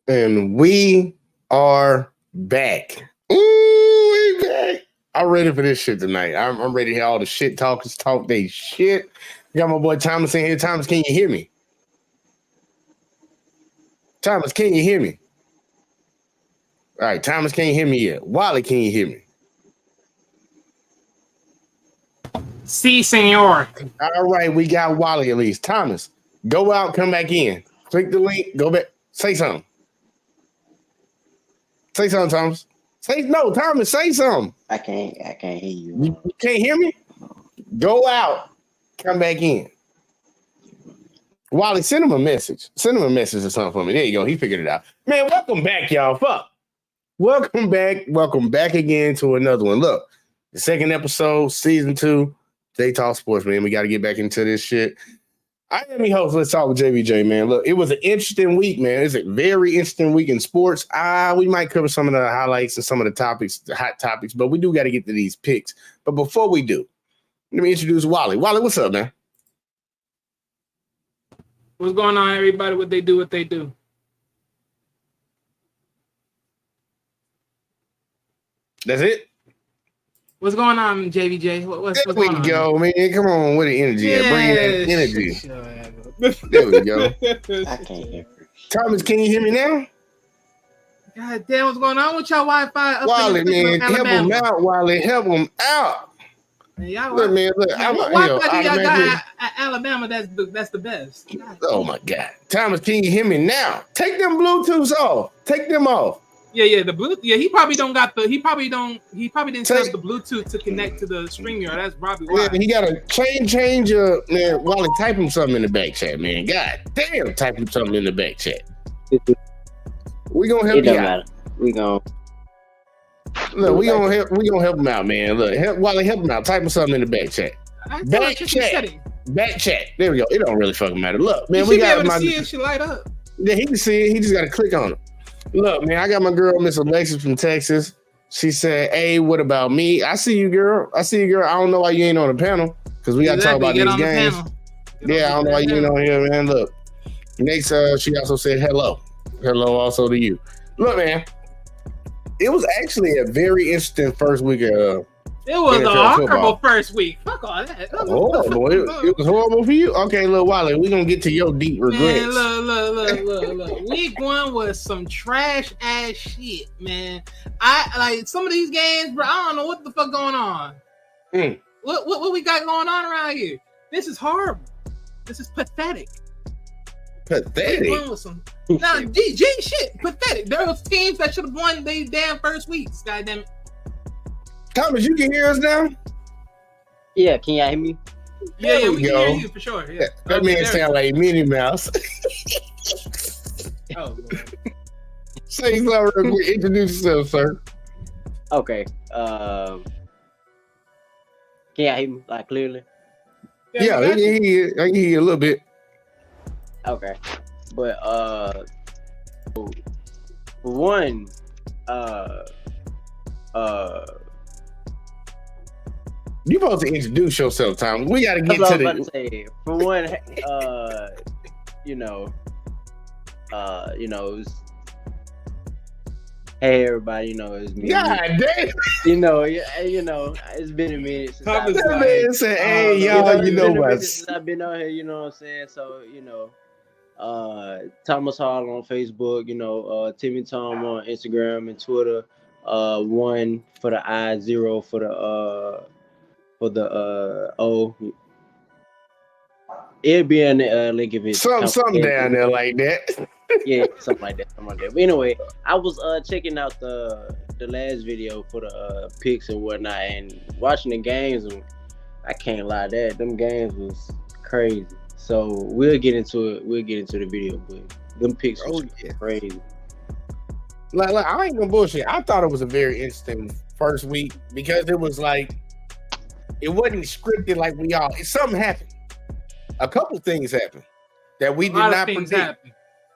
And we are back. Ooh, we back. I'm ready for this shit tonight. I'm ready to hear all the shit talkers talk they shit. Got my boy Thomas in here. Thomas, can you hear me? Thomas, can you hear me? All right, Thomas, can you hear me yet? Wally, can you hear me? Si, senor. All right, we got Wally at least. Thomas, go out, come back in. Click the link, go back. Say something. Say something, Thomas. Thomas, say something. I can't hear you. You can't hear me? Go out, come back in. Wally, send him a message. Send him a message or something for me. There you go. He figured it out. Man, welcome back, y'all. Fuck. Welcome back. Welcome back again to another one. Look, the second episode, season 2, J Talk Sports, man. We got to get back into this shit. I am your host. Let's talk with JBJ, man. Look, it was an interesting week, man. It's a very interesting week in sports. We might cover some of the highlights and some of the topics, the hot topics, but we do got to get to these picks. But before we do, let me introduce Wally. Wally, what's up, man? What's going on, everybody? What they do? That's it? What's going on, JVJ? What's there going on? We go, man. Come on with the energy. Yeah, bring that energy. There we go. I can't hear. Thomas, can you hear me now? God damn, what's going on with y'all Wi-Fi? Wally, man, help him out, Wally. Help him out. Man, look, man, look. What Wi-Fi do y'all got at Alabama? That's the best. Oh, my God. Thomas, can you hear me now? Take them Bluetooths off. Take them off. Yeah, the Bluetooth. Yeah, he probably didn't set up the Bluetooth to connect to the StreamYard. That's probably why. Yeah, he gotta change man. Wally, type him something in the back chat, man. God damn, type him something in the back chat. We gonna help you out. We gonna help him out, man. Look, Wally, help him out. Type him something in the back chat. Back chat. There we go. It don't really fucking matter. Look, man, we got my. See it should light up. Yeah, he can see it. He just gotta click on it. Look, man, I got my girl, Miss Alexis from Texas. She said, "Hey, what about me?" I see you, girl. I don't know why you ain't on the panel because we got to talk about these games. Yeah, I don't know why you ain't on here, man. Look, next, she also said hello. Hello also to you. Look, man, it was actually a very interesting first week of it was NFL a horrible first week. Fuck all that. It was horrible for you. Okay, little Wally, we're gonna get to your deep regrets. Man, look. Week 1 was some trash ass shit, man. I like some of these games, bro. I don't know what the fuck going on. What we got going on around here? This is horrible. This is pathetic. Pathetic. G shit, pathetic. There was teams that should have won these damn first weeks. Goddamn it. Thomas, you can hear us now? Yeah, can y'all hear me? Yeah, we can hear you for sure. Yeah. That man sound like Minnie Mouse. Oh, Lord. Say something real quick. Introduce yourself, sir. Okay. Can y'all hear me like clearly? Yeah, I can hear you a little bit. Okay. But for one, you supposed to introduce yourself, Tom. We got to get to the. For one, hey everybody, it's me. God damn. It's been a minute since I've been saying, hey y'all, I've been out here, you know what I'm saying? So, Thomas Hall on Facebook, Timmy Tom on Instagram and Twitter. 1 for the I, 0 for the O. It'll be in the link if it's something down there like that. Yeah, something like that. But anyway, I was checking out the last video for the picks and whatnot, and watching the games. And I can't lie, them games was crazy. So we'll get into it. We'll get into the video, but them picks was crazy. Like I ain't gonna bullshit. I thought it was a very interesting first week because it was like it wasn't scripted like something happened. A couple things happened that we did not predict.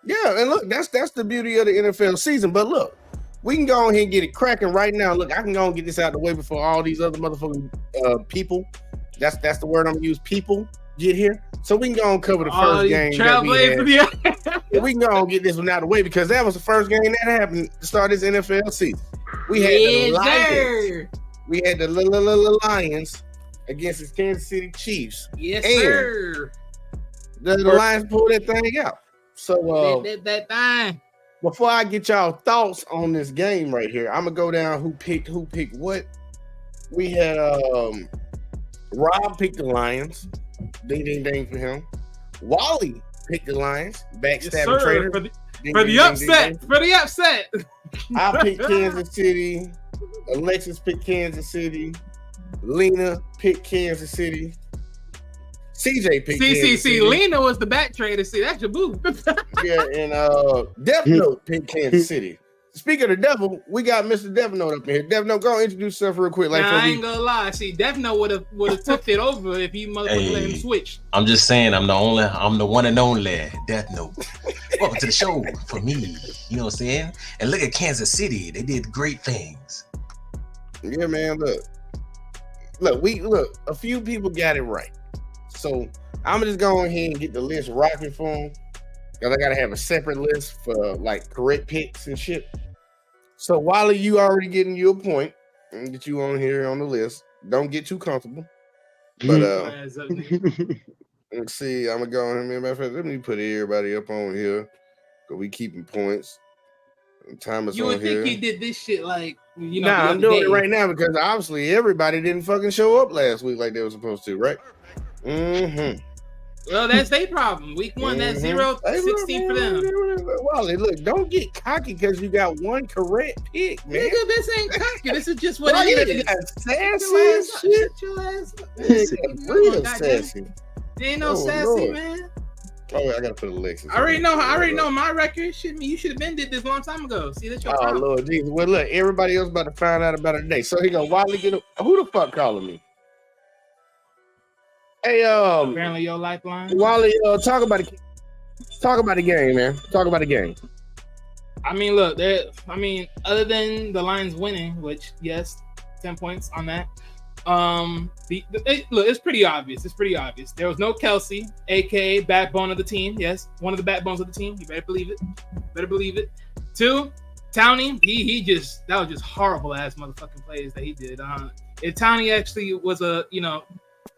Yeah, and look, that's the beauty of the NFL season. But look, we can go ahead and get it cracking right now. Look, I can go and get this out of the way before all these other motherfucking people. That's the word I'm gonna use. People get here, so we can go and cover the first game. Trailblazers, we can go and get this one out of the way because that was the first game that happened to start this NFL season. We had the Lions. We had the Lions against the Kansas City Chiefs. Yes, and sir. The Lions pulled that thing out. So that thing. Before I get y'all thoughts on this game right here, I'm gonna go down who picked what. We had Rob picked the Lions. Ding ding ding for him. Wally picked the Lions. Backstabbing trader. For the upset. I picked Kansas City. Alexis picked Kansas City. Lena picked Kansas City. CJ picked Kansas City. Lena was the back trader. See, that's your boo. Yeah, and Death Note picked Kansas City. Speaking of the devil, we got Mr. Death Note up in here. Death Note, go introduce yourself real quick. I ain't gonna lie. See, Death Note would have took it over if you motherfucker let him switch. I'm just saying, I'm the one and only Death Note. Welcome to the show for me. You know what I'm saying? And look at Kansas City. They did great things. Yeah, man. Look. A few people got it right. So I'm gonna just go ahead and get the list rocking for them. Because I gotta have a separate list for like correct picks and shit. So Wally, you already getting you a point and get you on here on the list. Don't get too comfortable. But let's see. I'm gonna go on here. Matter of fact, let me put everybody up on here. Cause we keeping points. Time is you on would here. think he did this shit like I'm doing it right now because obviously everybody didn't fucking show up last week like they were supposed to, right? Mm-hmm. Well, that's their problem. Week 1, that's 0-16 for them. Wally, look, don't get cocky because you got one correct pick, man. Nigga, this ain't cocky. This is just what it is. You got sassy shit. Real sassy. There ain't no sassy, Lord. man. Oh, I gotta put Alexis. I already know my record. You should have been did this a long time ago. See, that's your problem. Lord Jesus. Well, look, everybody else about to find out about it today. So here go Wally. Who the fuck calling me? Hey, apparently your lifeline. Wally, talk about the game, man. Talk about the game. I mean, look, other than the Lions winning, which yes, 10 points on that. Look, it's pretty obvious. There was no Kelsey, aka backbone of the team. Yes, one of the backbones of the team. You better believe it. 2, Townie, that was just horrible ass motherfucking plays that he did. If Townie actually was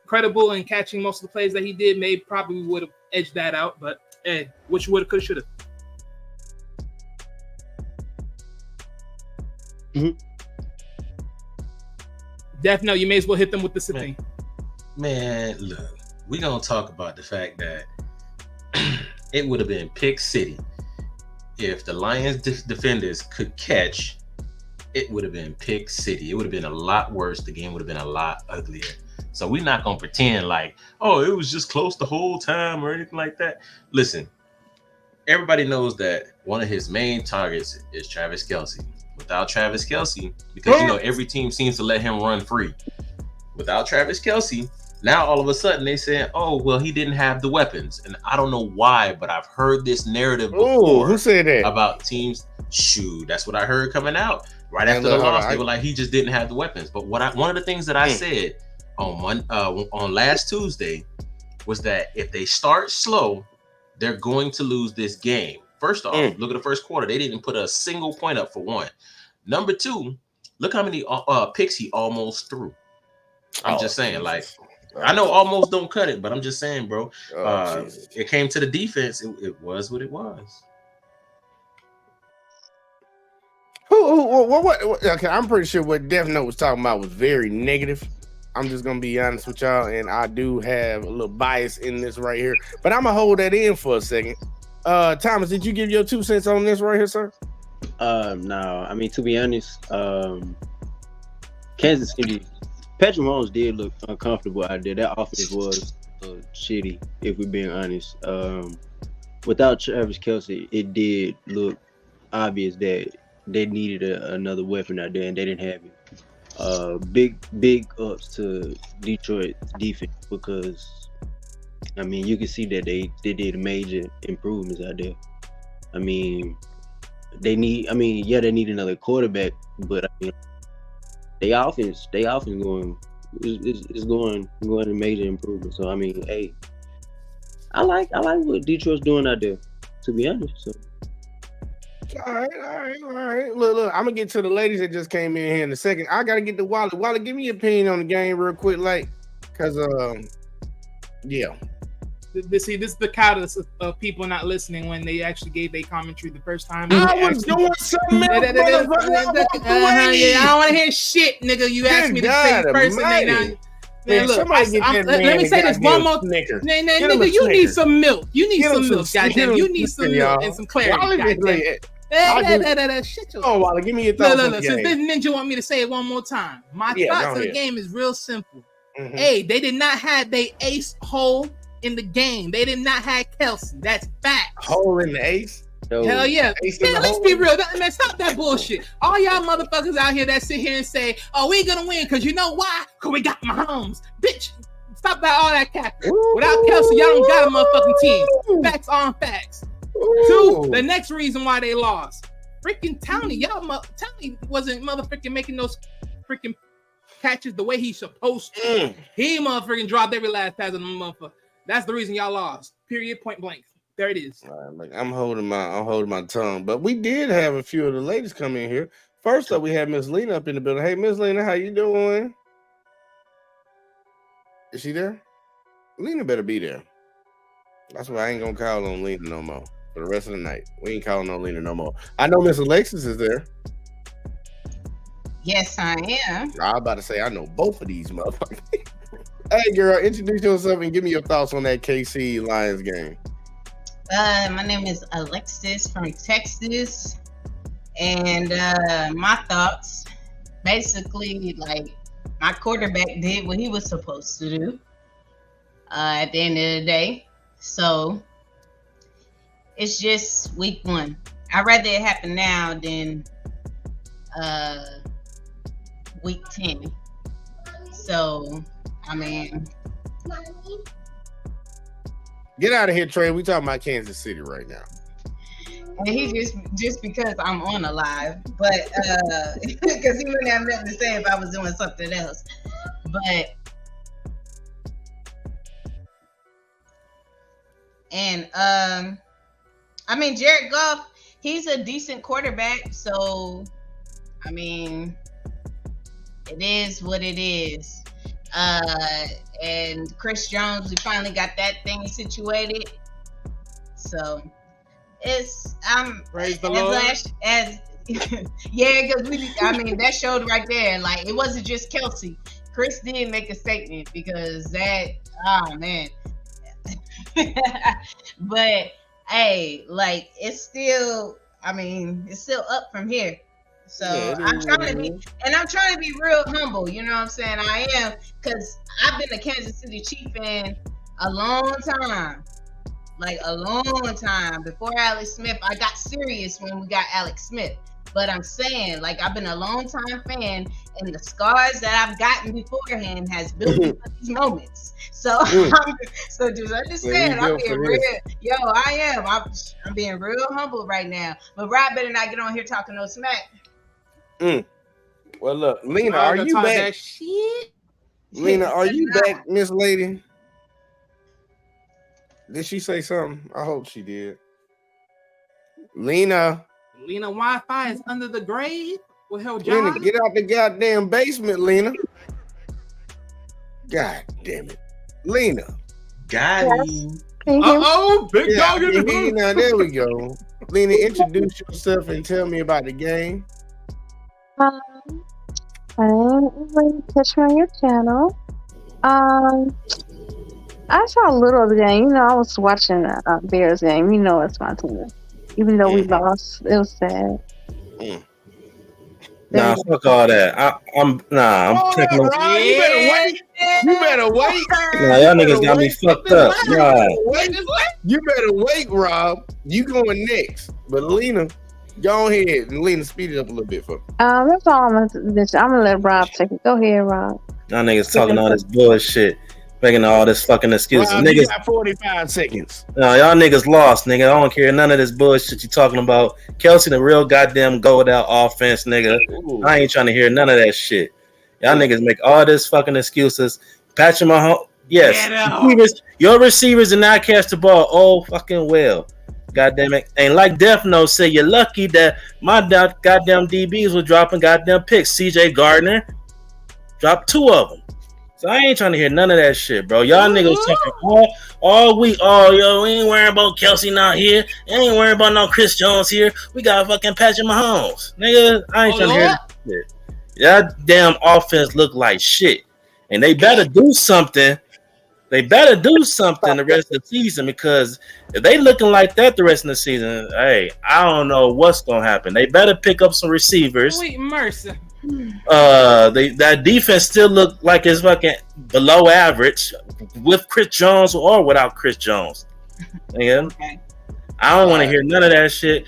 credible in catching most of the plays that he did, probably would have edged that out. But hey, which would have, could have, should have. Mm-hmm. Death Note, you may as well hit them with the thing. Man, look, we gonna talk about the fact that it would have been pick city if the Lions defenders could catch. It would have been pick city. It would have been a lot worse. The game would have been a lot uglier. So we're not gonna pretend like, oh, it was just close the whole time or anything like that. Listen, everybody knows that one of his main targets is Travis Kelce. Without Travis Kelce, because every team seems to let him run free. Without Travis Kelce, now all of a sudden they say, oh, well, he didn't have the weapons. And I don't know why, but I've heard this narrative before. Who said that? About teams. Shoot, that's what I heard coming out. Right after the loss, they were like, he just didn't have the weapons. But one of the things that I said on last Tuesday was that if they start slow, they're going to lose this game. First off, look at the first quarter. They didn't put a single point up for one. Number 2, look how many picks he almost threw. I'm just saying, like, I know almost don't cut it, but I'm just saying, bro. It came to the defense. It was what it was. What? Okay, I'm pretty sure what Death Note was talking about was very negative. I'm just gonna be honest with y'all, and I do have a little bias in this right here, but I'm gonna hold that in for a second. Thomas, did you give your 2 cents on this right here, sir? No. I mean, to be honest, Kansas City, Patrick Mahomes did look uncomfortable out there. That offense was shitty, if we're being honest. Without Travis Kelce, it did look obvious that they needed another weapon out there, and they didn't have it. Big ups to Detroit defense because, I mean, you can see that they did major improvements out there. I mean, they need another quarterback, but I mean, they offense going is going to major improvement. So I mean, hey, I like what Detroit's doing out there. to be honest. So. All right. Look. I'm gonna get to the ladies that just came in here in a second. I gotta get to Wally. Wally, give me your opinion on the game real quick, like, cause yeah. See, this is the callous of people not listening when they actually gave a commentary the first time. I was doing something else, I don't want to hear shit, nigga. You asked me to say first name. Man, look, let me say this one more. Nigga, you need some milk. You need some milk, goddamn. You need some milk and some clarity. Oh, Wally, give me your thoughts. Look. Since this ninja want me to say it one more time, my thoughts on the game is real simple. Mm-hmm. Hey, they did not have they ace hole in the game. They did not have Kelsey. That's facts. Hole in the ace? Hell yeah. Man, let's be real. Man, stop that bullshit. All y'all motherfuckers out here that sit here and say, oh, we ain't gonna win because you know why? Because we got Mahomes. Bitch, stop that all that capping. Without Kelsey, y'all don't got a motherfucking team. Facts on facts. Two, the next reason why they lost. Freaking Tony. Tony wasn't motherfucking making those freaking catches the way he's supposed to. He motherfucking dropped every last pass on the motherfucker. That's the reason y'all lost. Period. Point blank. There it is. Right, I'm holding my tongue. But we did have a few of the ladies come in here. First up, we had Miss Lena up in the building. Hey, Miss Lena, how you doing? Is she there? Lena better be there. That's why I ain't gonna call on Lena no more for the rest of the night. We ain't calling on Lena no more. I know Miss Alexis is there. Yes, I am. I was about to say I know both of these motherfuckers. Hey, girl, introduce yourself and give me your thoughts on that KC Lions game. My name is Alexis from Texas, and my thoughts, basically, like, my quarterback did what he was supposed to do at the end of the day. So it's just week 1. I'd rather it happen now than week 10. So, I mean... Get out of here, Trey. We talking about Kansas City right now. And he just because I'm on a live, but because he wouldn't have nothing to say if I was doing something else. But I mean, Jared Goff, he's a decent quarterback, so I mean, it is what it is. And Chris Jones, we finally got that thing situated. So it's praise the Lord. Yeah, because that showed right there. Like, it wasn't just Kelsey. Chris did make a statement because that, oh man. But hey, like, it's still up from here. So I'm trying to be real humble, you know what I'm saying? I am, because I've been a Kansas City Chief fan a long time. Like, a long time. Before Alex Smith, I got serious when we got Alex Smith. But I'm saying, like, I've been a long time fan, and the scars that I've gotten beforehand has built me for these moments. So, so just understand, I'm being real. Yo, I am. I'm being real humble right now. But Rob better not get on here talking no smack. Well, look, Lena, are you back? Lena, are you back, Miss Lady? Did she say something? I hope she did. Lena Wi-Fi is under the grave with her job. Lena, get out the goddamn basement, Lena. God damn it, Lena. Got him. Big dog in the room. Now there we go. Lena, introduce yourself and tell me about the game. I didn't really catch me on your channel. I saw a little of the game. You know, I was watching the Bears game. You know, it's my team. Even though we lost, it was sad. Nah, fuck all that. I'm taking over. You better wait. Nah, y'all niggas got me fucked up. Nah. You better wait, Rob. You going next. But Lena, go ahead and Lena, speed it up a little bit for me. That's all I'm gonna let Rob take it. Go ahead, Rob. Y'all niggas talking all this bullshit, making all this fucking excuses. Rob, niggas you got 45 seconds. No, y'all niggas lost, nigga. I don't care none of this bullshit you talking about. Kelsey, the real goddamn go without offense, nigga. Ooh. I ain't trying to hear none of that shit. Y'all niggas make all this fucking excuses. Patrick Mahomes, yes. Your receivers did not catch the ball. Oh, fucking well. Goddamn it. And like Death Note said, you're lucky that my goddamn DBs were dropping goddamn picks. CJ Gardner dropped 2 of them. So I ain't trying to hear none of that shit, bro. Y'all niggas talking all week. Oh, yo, we ain't worrying about Kelsey not here. Ain't worrying about no Chris Jones here. We got fucking Patrick Mahomes. Nigga, I ain't trying to hear that shit. That damn offense look like shit. And they better do something. They better do something the rest of the season, because if they looking like that the rest of the season, hey, I don't know what's gonna happen. They better pick up some receivers. Sweet mercy. That defense still look like it's fucking below average with Chris Jones or without Chris Jones. Nigga, Okay. I don't want to hear none of that shit.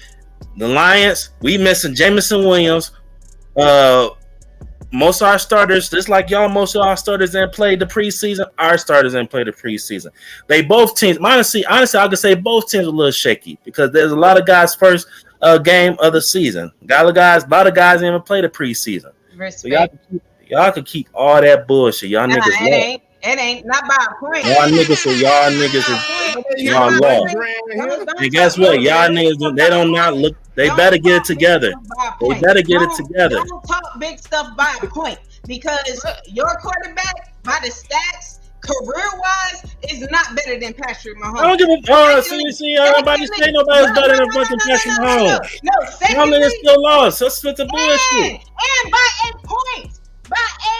The Lions, we missing Jameson Williams. Most of our starters, just like y'all, most of our starters didn't play the preseason. Our starters didn't play the preseason. They both teams, honestly, I could say both teams are a little shaky because there's a lot of guys' first game of the season. A lot of guys didn't even play the preseason. So y'all can keep all that bullshit. Y'all niggas it ain't not by a point. Y'all niggas lost. And guess what? Y'all niggas, they don't not look. They better get it together. They better get it together. Don't talk big stuff by a point, because your quarterback, by the stats, career-wise, is not better than Patrick Mahomes. I don't give a see, nobody's saying nobody's better than fucking Patrick Mahomes. No, y'all niggas still lost. That's what the bullshit. And by 8 points. By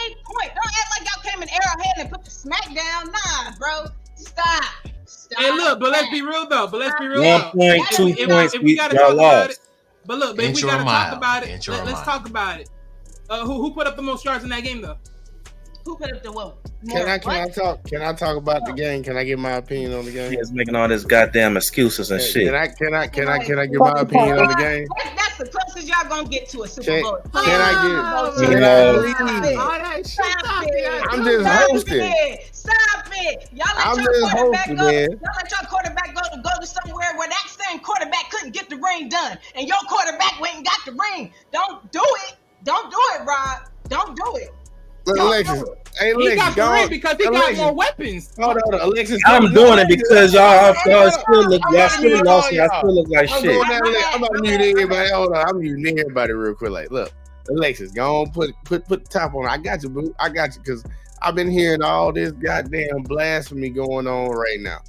8 points. Don't act like y'all came in Arrowhead and put the smack down. Nah, bro. Stop. Hey, look, but let's be real though. 1 point, 2 points, y'all lost. But look, if we gotta talk about it, let's talk about it. Who put up the most yards in that game though? Who put up the what? Can I talk about the game? Can I give my opinion on the game? He's making all this goddamn excuses and shit. Can I give my opinion on the game? That's the closest y'all gonna get to a Super Bowl. I'm just hosting. Stop it. Y'all let your quarterback go to somewhere where that same quarterback couldn't get the ring done, and your quarterback went and got the ring. Don't do it. Don't do it, Rob. Don't do it. Alexis, hey, Alexis, he got the ring because he got more weapons. Hold on, Alexis. I'm doing it because y'all still look lost. Y'all still look like shit. I'm about to mute everybody. Hold on, I'm muting everybody real quick. Like, look, Alexis, go on, put the top on. I got you, boo. I got you, because I've been hearing all this goddamn blasphemy going on right now.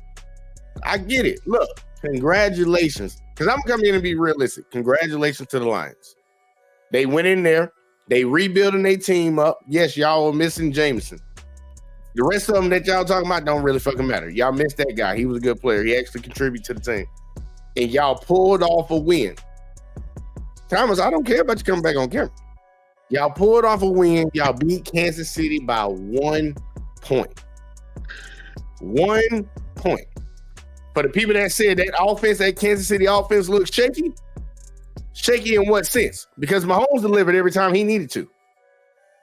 I get it. Look, congratulations, because I'm coming in and be realistic. Congratulations to the Lions. They went in there. They rebuilding their team up. Yes, y'all were missing Jameson. The rest of them that y'all talking about don't really fucking matter. Y'all missed that guy. He was a good player. He actually contributed to the team. And y'all pulled off a win. Thomas, I don't care about you coming back on camera. Y'all pulled off a win. Y'all beat Kansas City by 1 point. 1 point. For the people that said that Kansas City offense looks shaky, shaky in what sense? Because Mahomes delivered every time he needed to.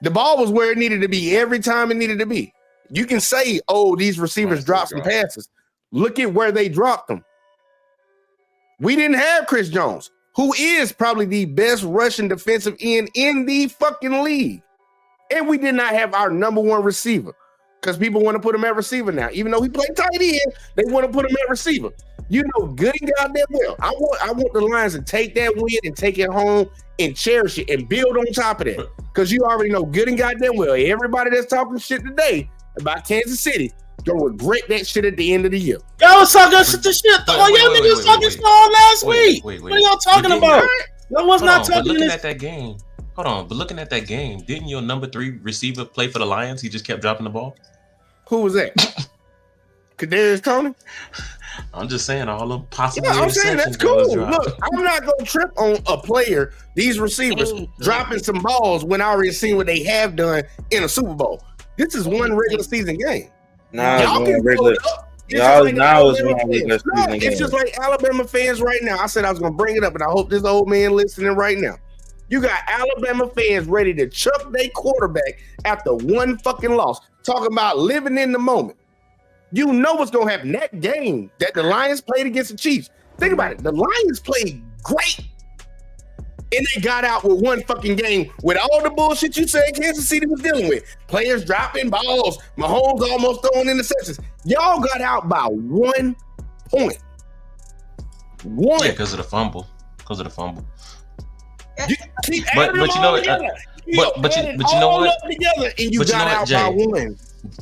The ball was where it needed to be every time it needed to be. You can say, oh, these receivers dropped some passes. Look at where they dropped them. We didn't have Chris Jones, who is probably the best rushing defensive end in the fucking league. And we did not have our number one receiver, because people want to put him at receiver now. Even though he played tight end, they want to put him at receiver. You know good and goddamn well. I want the Lions to take that win and take it home and cherish it and build on top of that. Because you already know good and goddamn well everybody that's talking shit today about Kansas City gonna regret that shit at the end of the year. Y'all was talking shit. Y'all niggas talking shit last week. What are y'all talking about? Y'all was not talking looking at that game. Hold on, but looking at that game, didn't your number 3 receiver play for the Lions? He just kept dropping the ball. Who was that? Kadarius Toney? I'm just saying all the possible. Yeah, I'm saying that's cool. Look, I'm not gonna trip on a player, these receivers dropping some balls when I already seen what they have done in a Super Bowl. This is one regular season game. It's just like Alabama fans right now. I said I was gonna bring it up, and I hope this old man listening right now. You got Alabama fans ready to chuck their quarterback after one fucking loss, talking about living in the moment. You know what's going to happen. That game that the Lions played against the Chiefs, think about it. The Lions played great, and they got out with one fucking game with all the bullshit you said Kansas City was dealing with. Players dropping balls, Mahomes almost throwing interceptions. Y'all got out by 1 point. One. Yeah, because of the fumble. You keep But adding you them know all what? together. But you know all what? up together, and you But you know got what, out by Jay? one.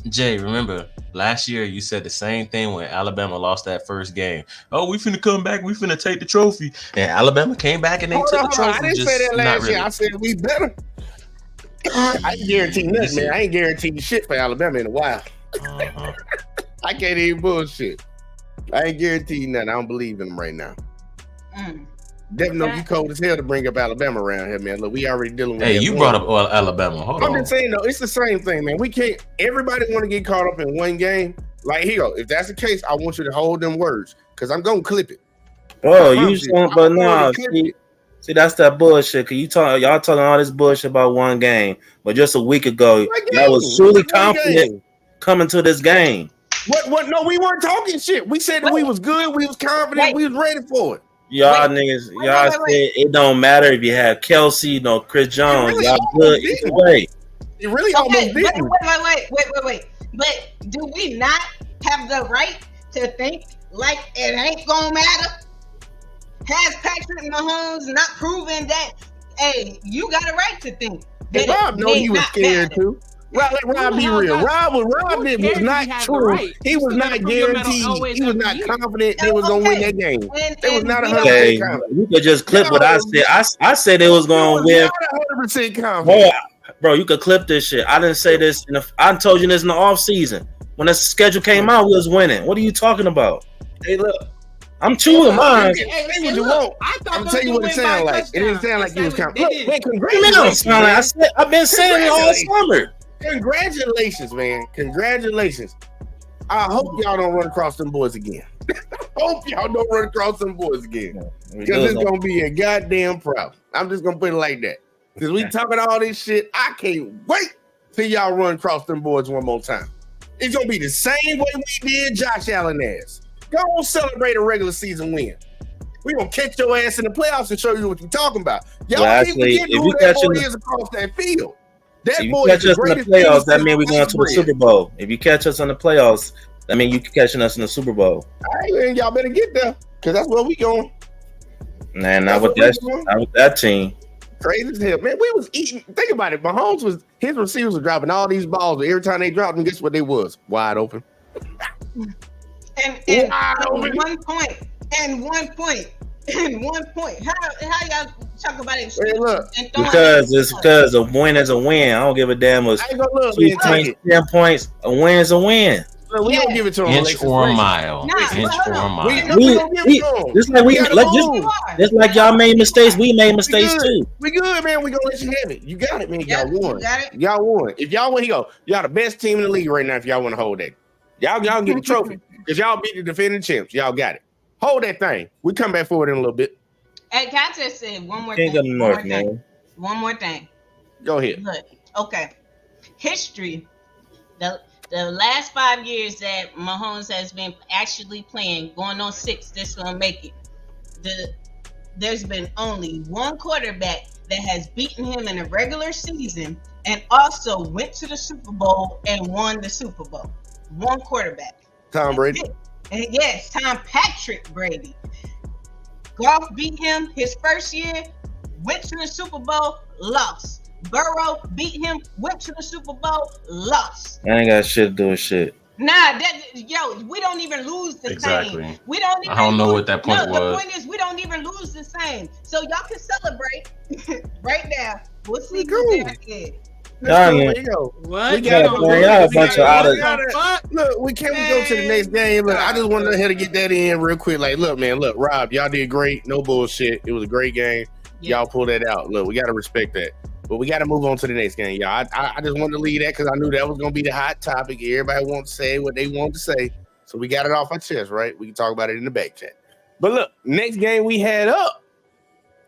Jay, remember last year you said the same thing when Alabama lost that first game. Oh, we finna come back. We finna take the trophy. And Alabama came back and they Hold took on, the hold on. trophy. I didn't say that Not last really. year. I said we better. I ain't guarantee nothing, man. I ain't guaranteed shit for Alabama in a while. Uh-huh. I can't even bullshit. I ain't guaranteed nothing. I don't believe in them right now. Devin, know you cold as hell to bring up Alabama around here, man. Look, we already dealing with Hey, that you one. brought up Alabama. Hold I'm on. just saying though, it's the same thing, man. We can't. Everybody want to get caught up in one game. Like here, if that's the case, I want you to hold them words because I'm gonna clip it. Bro, I you promise just you. want, I'm but gonna no, clip it. see, that's that bullshit. Cause y'all talking all this bullshit about one game, but just a week ago, What y'all was game? truly What confident game? coming to this game. What? No, we weren't talking shit. We said that we was good. We was confident. We was ready for it. Y'all niggas, y'all said it don't matter if you have Kelsey, no Chris Jones. really Y'all almost good didn't. either way. It really almost didn't. Wait. But do we not have the right to think like it ain't gonna matter? Has Patrick Mahomes not proven that? Hey, you got a right to think that And Rob know he was scared too. Rob, let Rob be real. Rob was not true. He was not guaranteed. He was not confident they was gonna win that game. They was not 100% Hey, confident. you could just clip what I said. I said they was gonna win. 100% confident. Bro, you could clip this shit. I didn't say this. I told you this in the off season. When the schedule came out, we was winning. What are you talking about? Hey, look. I'm chewing mine. Say what you want. I'm gonna tell you what it sounded like. It didn't sound like you was confident. Look, man, congratulations. I've been saying it all summer. Congratulations, man. Congratulations. I hope y'all don't run across them boys again. Hope y'all don't run across them boys again. Because it's gonna be a goddamn problem. I'm just gonna put it like that. Because we talking all this shit. I can't wait till y'all run across them boys one more time. It's gonna be the same way we did Josh Allen ass. Go on, celebrate a regular season win. We gonna catch your ass in the playoffs and show you what you're talking about. Y'all keep forgetting who that boy is across that field. That if boy you is catch the us in the greatest playoffs, that thing means we're going to the Super Bowl. If you catch us in the playoffs, that means you catching us in the Super Bowl. All right, man, y'all better get there because that's where we going. Nah, not with that team. Crazy as hell, man. We was eating. Think about it. Mahomes his receivers were dropping all these balls, but every time they dropped them, guess what they was? Wide open. And one point. How y'all talk about it? Hey, look, because a win is a win. I don't give a damn. It's 2 points, 10 points. A win is a win. Look, we don't give it to them. Inch or a mile. Inch or a mile. Just like y'all made mistakes, we made mistakes too. We good, man. We gonna let you have it. You got it, man. Yep, y'all won. you got it. Y'all won. If y'all win, y'all the best team in the league right now. If y'all want to hold that, y'all get the trophy because y'all beat the defending champs. Y'all got it. Hold that thing. We come back forward in a little bit. Hey, can I just say one more Can't thing? go to North, man. One more thing. Go ahead. Look, okay. History. The last 5 years that Mahomes has been actually playing, going on 6, this gonna make it. There's been only one quarterback that has beaten him in a regular season and also went to the Super Bowl and won the Super Bowl. One quarterback. Tom Brady. And yes, Tom Patrick Brady. Goff beat him his first year, went to the Super Bowl, lost. Burrow beat him, went to the Super Bowl, lost. I ain't got shit to do with shit. Nah, we don't even lose the same. We don't even. I don't know what that point was. The point is, we don't even lose the same. So y'all can celebrate right now. We'll see who's there ahead. What? Y'all a bunch of out of. Look, we can't go to the next game. Look, I just wanted to get that in real quick. Like, look, man, look, Rob, y'all did great. No bullshit. It was a great game. Y'all pulled that out. Look, we got to respect that. But we got to move on to the next game, y'all. I just wanted to leave that because I knew that was going to be the hot topic. Everybody wants to say what they want to say. So we got it off our chest, right? We can talk about it in the back chat. But look, next game we had up,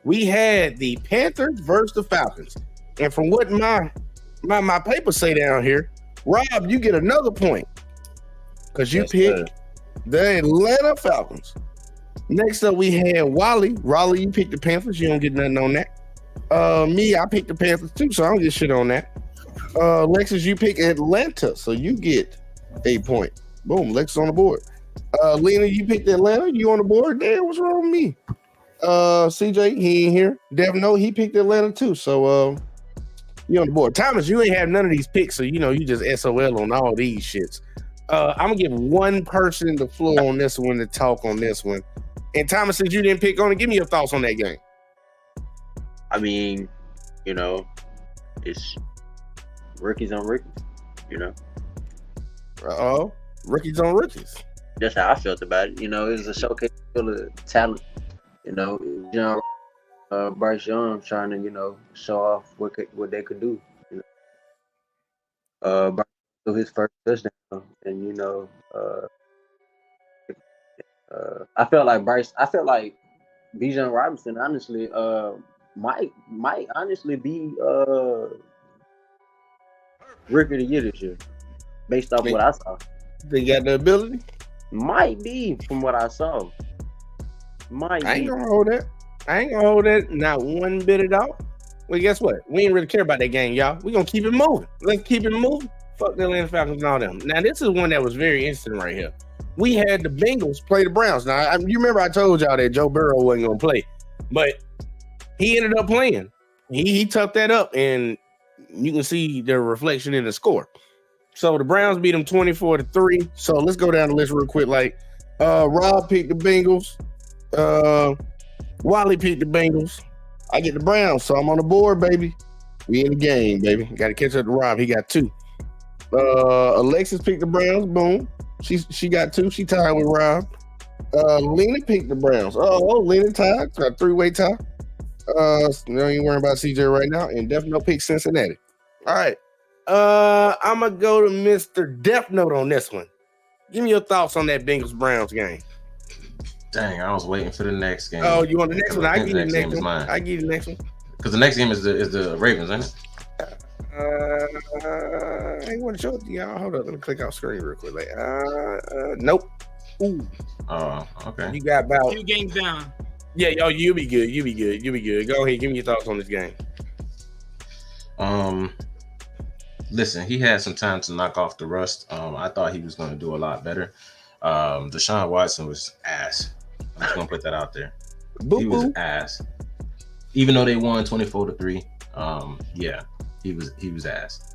we had the Panthers versus the Falcons. And from what my papers say down here, Rob, you get another point because you picked the Atlanta Falcons. Next up, we had Wally. Raleigh, you picked the Panthers. You don't get nothing on that. Me, I picked the Panthers too, so I don't get shit on that. Lexus, you pick Atlanta, so you get a point. Boom, Lexus on the board. Lena, you picked Atlanta. You on the board? Damn, what's wrong with me? CJ, he ain't here. Dev, no, he picked Atlanta too. So you on the board. Thomas, you ain't have none of these picks, so you know you just SOL on all these shits. I'm gonna give one person the floor on this one to talk on this one. And Thomas, since you didn't pick on it, give me your thoughts on that game. I mean, you know, it's rookies on rookies, you know. Rookies on rookies. That's how I felt about it. You know, it was a showcase full of talent. You know, John, Bryce Young trying to, you know, show off what they could do. You know, Bryce threw his first touchdown, and you know, I felt like Bijan Robinson honestly might honestly be rookie of the year this year, based off what I saw. They got the ability. Might be from what I saw. I ain't gonna hold that. Not one bit at all. Well, guess what? We ain't really care about that game, y'all. We gonna keep it moving. Let's keep it moving. Fuck the Atlanta Falcons and all them. Now, this is one that was very interesting right here. We had the Bengals play the Browns. Now, you remember I told y'all that Joe Burrow wasn't gonna play, but he ended up playing. He toughed that up, and you can see the reflection in the score. So the Browns beat them 24-3. So let's go down the list real quick. Like Rob picked the Bengals. Wally picked the Bengals. I get the Browns, so I'm on the board, baby. We in the game, baby. Got to catch up to Rob. He got 2. Alexis picked the Browns. Boom. She got 2. She tied with Rob. Lena picked the Browns. Oh, Lena tied. Got a 3-way tie. No, ain't worrying about CJ right now. And Death Note picked Cincinnati. All right. I'm gonna go to Mr. Death Note on this one. Give me your thoughts on that Bengals Browns game. Dang, I was waiting for the next game. Oh, you want the next one? I give you the next one. Mine. I give you the next one. Because the next game is the Ravens, isn't it? I ain't want to show it to y'all. Hold up, let me click out screen real quick. Like, nope. Ooh. Oh, okay. You got about 2 games down. Yeah, yo, you'll be good. You'll be good. Go ahead, give me your thoughts on this game. Listen, he had some time to knock off the rust. I thought he was going to do a lot better. Deshaun Watson was ass. I'm just going to put that out there. He was ass. Even though they won 24-3, yeah, he was ass.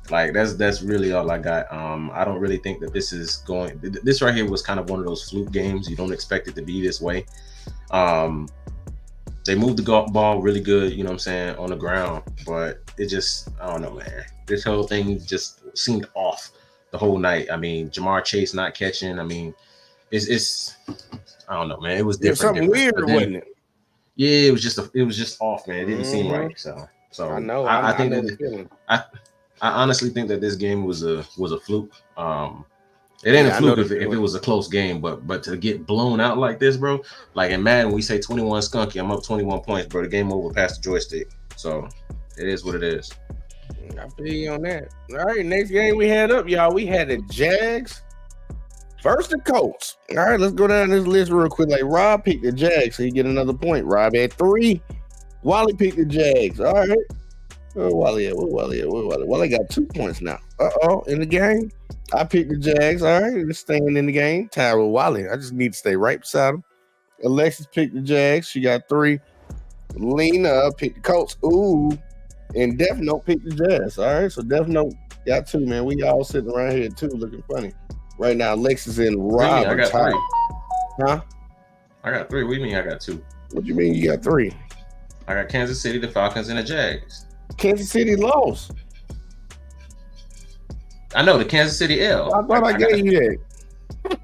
like that's really all I got. I don't really think that this right here was kind of one of those fluke games. You don't expect it to be this way. They moved the ball really good, you know what I'm saying, on the ground, but it just, I don't know, man. This whole thing just seemed off the whole night. I mean, Jamar Chase not catching. I mean, it's I don't know, man. It was different. Something weird, wasn't it? Yeah, it was just off, man. It didn't seem right. So I know. I think that I honestly think that this game was a fluke. It ain't a fluke if it was a close game, but to get blown out like this, bro. Like in Madden, we say 21 skunky. I'm up 21 points, bro. The game over past the joystick. So it is what it is. I feel you on that. All right, next game we had up, y'all. We had the Jags versus the Colts. All right, let's go down this list real quick. Like Rob picked the Jags, so he get another point. Rob had 3. Wally picked the Jags. All right. Where Wally at? Wally got 2 points now. In the game. I picked the Jags. All right, just staying in the game. Tied with Wally. I just need to stay right beside him. Alexis picked the Jags. She got 3. Lena picked the Colts. Ooh. And Death Note picked the Jazz. All right, so Death Note got 2, man. We all sitting around here too, looking funny. Right now, Alexis and Rob. I got 3. Huh? I got 3. What do you mean I got 2? What do you mean you got 3? I got Kansas City, the Falcons, and the Jags. Kansas City lost. I know the Kansas City L. I thought I gave you that.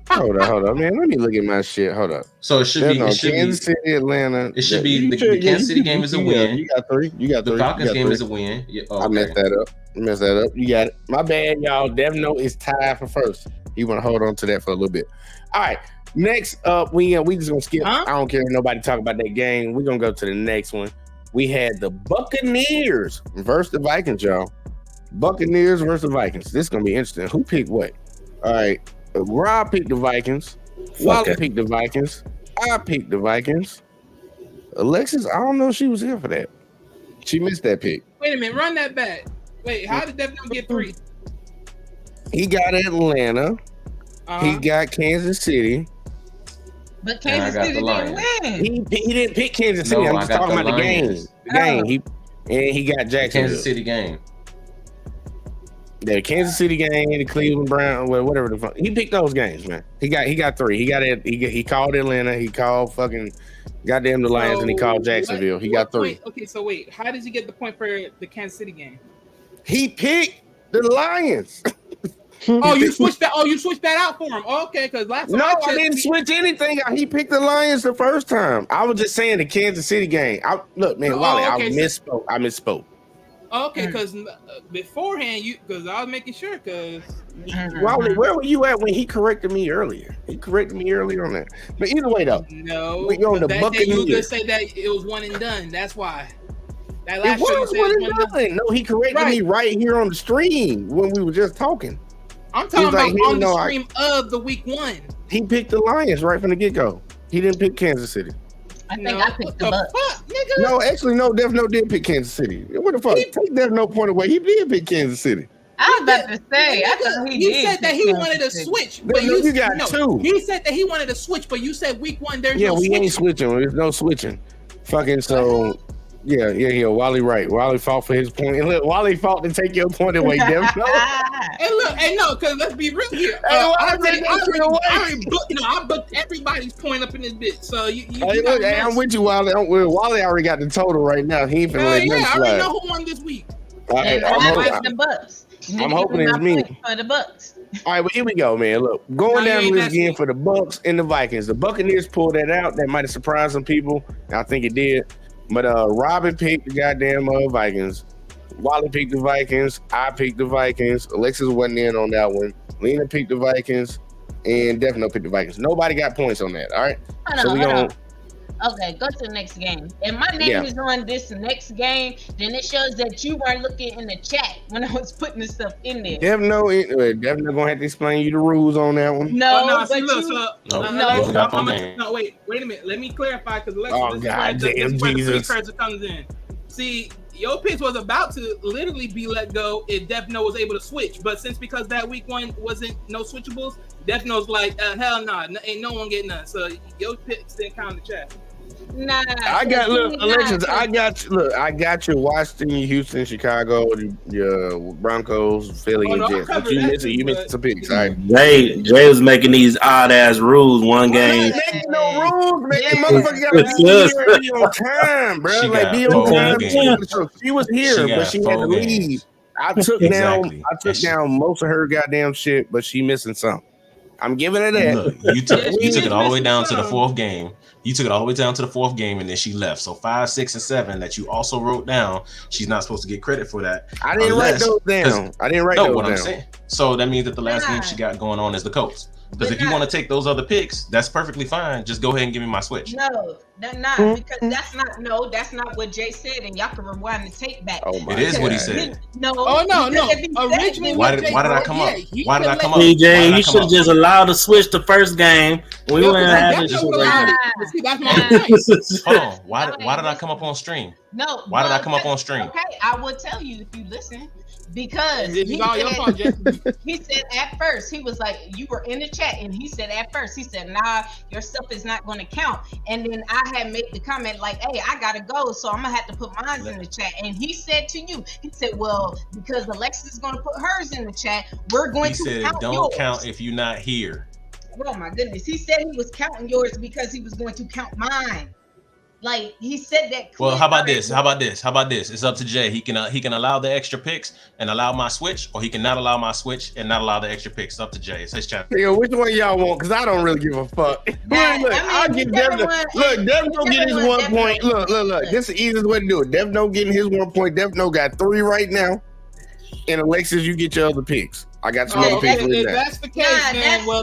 Hold up, man. Let me look at my shit. Hold up. So it should be Kansas City, Atlanta. It should be the Kansas City game is a win. You got 3. The Falcons game is a win. Yeah, I messed that up. You got it. My bad, y'all. Dev Note is tied for first. You want to hold on to that for a little bit. All right. Next up, we just gonna skip. I don't care if nobody talk about that game. We're gonna go to the next one. We had the Buccaneers versus the Vikings, y'all. Buccaneers versus the Vikings. This is gonna be interesting. Who picked what? All right. Rob picked the Vikings. Wally picked the Vikings. I picked the Vikings. Alexis, I don't know if she was here for that. She missed that pick. Wait a minute, run that back. Wait, how did Devin get 3? He got Atlanta. He got Kansas City. But Kansas City didn't win. He didn't pick Kansas City. I'm just talking about the game. The game. He got Jacksonville. Kansas City game. The Kansas City game, the Cleveland Browns, whatever the fuck. He picked those games, man. He got 3. He called Atlanta. He called fucking goddamn the Lions, and he called Jacksonville. He got 3. Okay, so wait, how does he get the point for the Kansas City game? He picked the Lions. Oh, you switched that. Oh, you switched that out for him. Okay, because last time I didn't switch anything. He picked the Lions the first time. I was just saying the Kansas City game. Look, man, Wally, I misspoke. Okay, because beforehand, because I was making sure. Because Wally, where were you at when he corrected me earlier? He corrected me earlier on that. But either way, though, no, we on the Buccaneers. You just say that it was one and done. That's why. That last it was one and done. No, he corrected me right here on the stream when we were just talking. I'm talking about on the stream of the week 1. He picked the Lions right from the get-go. He didn't pick Kansas City. I think I picked the Bucks. No, actually, no. Dev No did pick Kansas City. What the fuck? Take Dev No point away. He did pick Kansas City. I was about to say. I thought he said that he wanted to switch, but you got 2. He said that he wanted to switch, but you said week 1 there's no switching. Yeah, we ain't switching. There's no switching. Fucking so. Yeah. Wally right. Wally fought for his point. And look, Wally fought to take your point away, Dev. No, because let's be real here. I booked everybody's point up in this bitch. So I'm with you, Wally. Wally already got the total right now. He ain't finna let them I already know who won this week. The Bucks. I'm hoping it's me. For the Bucks. All right, well, here we go, man. Look, going down the list again for the Bucks and the Vikings. The Buccaneers pulled that out. That might have surprised some people. I think it did. But Robin picked the goddamn Vikings. Wally picked the Vikings. I picked the Vikings. Alexis wasn't in on that one. Lena picked the Vikings. And Defno picked the Vikings. Nobody got points on that, all right? Hold on. Okay, go to the next game. If my name is on this next game, then it shows that you weren't looking in the chat when I was putting this stuff in there. Defno gonna have to explain you the rules on that one. Wait a minute. Let me clarify because Jesus comes in. See, your pitch was about to literally be let go if Defno was able to switch, but because that week 1 wasn't no switchables, Defno's like hell no, ain't no one getting none. So your picks didn't count in the chat. Nah, Alexis, I got you. Washington, Houston, Chicago, your Broncos, Philly, and Jets. But you missed some picks. Right? Jay was making these odd ass rules one game. Making no rules, man. Motherfucker gotta be on time, bro. Be on time. So she was here, but she had to leave. I took down most of her goddamn shit, but she missing something. I'm giving her that. Look, you took it all the way down to the 4th game. You took it all the way down to the 4th game, and then she left. So 5, 6, and 7 that you also wrote down. She's not supposed to get credit for that. I didn't write those down. I'm saying. So that means that the last game she got going on is the Colts. Because if you want to take those other picks, that's perfectly fine. Just go ahead and give me my switch. No, that's not because that's not what Jay said, and y'all can rewind the tape back. It is what he said. No. Originally, why did I come up? Why did I come up? PJ, you should have just allowed to switch the first game. We wouldn't have this shit like that. Hold on. Why did I come up on stream? No. Why did I come up on stream? Okay, I will tell you if you listen. Because he said at first, he was like, you were in the chat, and he said at first, he said, nah, your stuff is not going to count. And then I had made the comment like, hey, I got to go, so I'm going to have to put mine in the chat. And he said to you, he said, well, because Alexis is going to put hers in the chat, we're going to count yours. He said, don't count if you're not here. Oh, my goodness. He said he was counting yours because he was going to count mine. Like he said that. Well, how about this? It's up to Jay. He can allow the extra picks and allow my switch, or he can not allow my switch and not allow the extra picks. It's up to Jay. It's his chapter. Yeah, which one y'all want? Because I don't really give a fuck. I'll give Devin. Look, Devin don't get his 1 point. Look. This is the easiest way to do it. Devin don't getting his 1 point. Devin got 3 right now. And Alexis, you get your other picks. I got some other picks. If that's the case, no.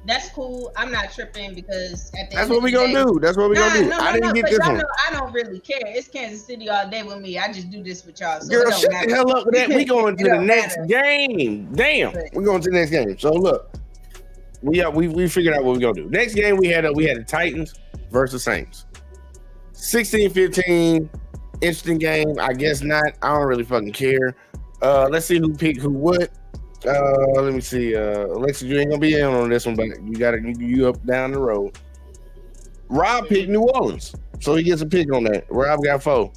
That's cool. I'm not tripping because that's what we gonna do. That's what we gonna do. I didn't get this one. I don't really care. It's Kansas City all day with me. I just do this with y'all. So girl, shut the hell up with that. We going to the next game. Damn, we're going to the next game. So look, we figured out what we're gonna do. Next game we had the Titans versus Saints. 16-15. Interesting game. I guess not. I don't really fucking care. Let's see who picked who what. Let me see. Alexis, you ain't gonna be in on this one, but you up down the road. Rob picked New Orleans, so he gets a pick on that. Rob got 4.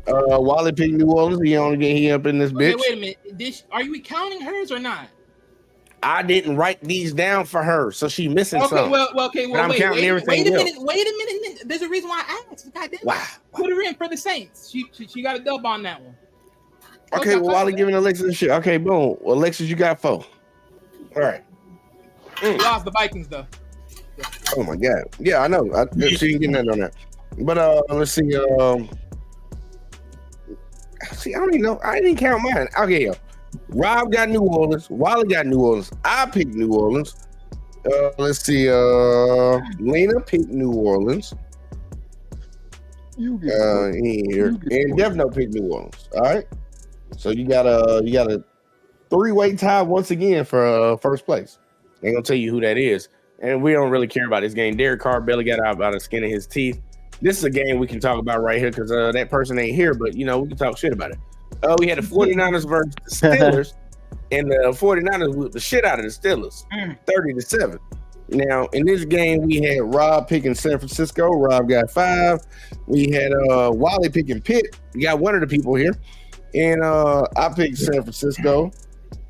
Wally picked New Orleans. He up in this bitch. Wait a minute. Are you counting hers or not? I didn't write these down for her, so she missing Okay, something. well, I'm counting everything. Wait a minute. There's a reason why I asked. Goddamn. Wow. Put her in for the Saints. She got a dub on that one. Okay, well, Wally giving Alexis a shit. Okay, boom. Well, Alexis, you got 4. All right. We lost the Vikings though. Oh my god. Yeah, I know. She didn't get nothing on that. But let's see. See, I don't even know. I didn't count mine. Okay, yo. Rob got New Orleans. Wally got New Orleans. I picked New Orleans. Let's see. Lena picked New Orleans. You get he ain't here. And Devno picked New Orleans. All right. So you got a 3-way tie once again for first place. Ain't gonna tell you who that is. And we don't really care about this game. Derek Carr barely got out by the skin of his teeth. This is a game we can talk about right here because that person ain't here, but we can talk shit about it. We had the 49ers versus the Steelers, and the 49ers whipped the shit out of the Steelers, 30-7. Now, in this game, we had Rob picking San Francisco. Rob got 5. We had Wally picking Pitt. We got one of the people here. And I picked San Francisco.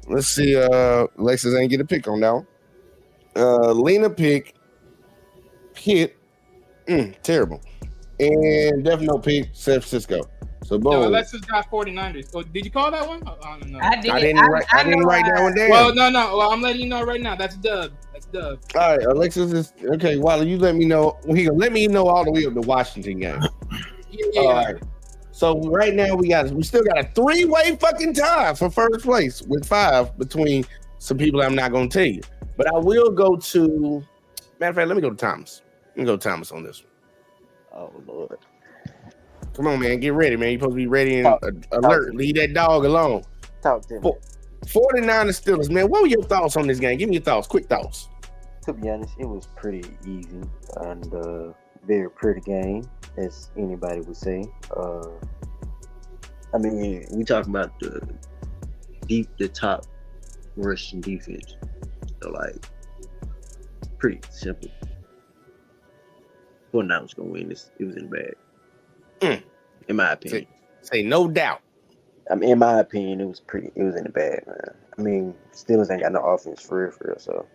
Let's see. Alexis ain't get a pick on that one. Lena picked Pitt. Terrible. And Defno picked San Francisco. So boom. No, Alexis got 49ers. Oh, did you call that one? I don't know. I didn't write that one down. Well, no. Well, I'm letting you know right now. That's dub. All right, Alexis is okay. Wally, you let me know. He gonna let me know all the way up to Washington game. Yeah. All right. So right now we still got a 3-way fucking tie for first place with 5 between some people I'm not gonna tell you. But I will go to. Matter of fact, let me go to Thomas. Let me go to Thomas on this one. Oh Lord. Come on, man. Get ready, man. You're supposed to be ready and alert. Leave that dog alone. Talk to me. 49ers Steelers, man. What were your thoughts on this game? Give me your thoughts. Quick thoughts. To be honest, it was pretty easy and very pretty game, as anybody would say. I mean, we talking about the top Russian defense. So like, pretty simple. 49ers was gonna win this. It was in the bag. In my opinion. Say no doubt. I mean, in my opinion, it was in the bag, man. I mean, Steelers ain't got no offense for real, so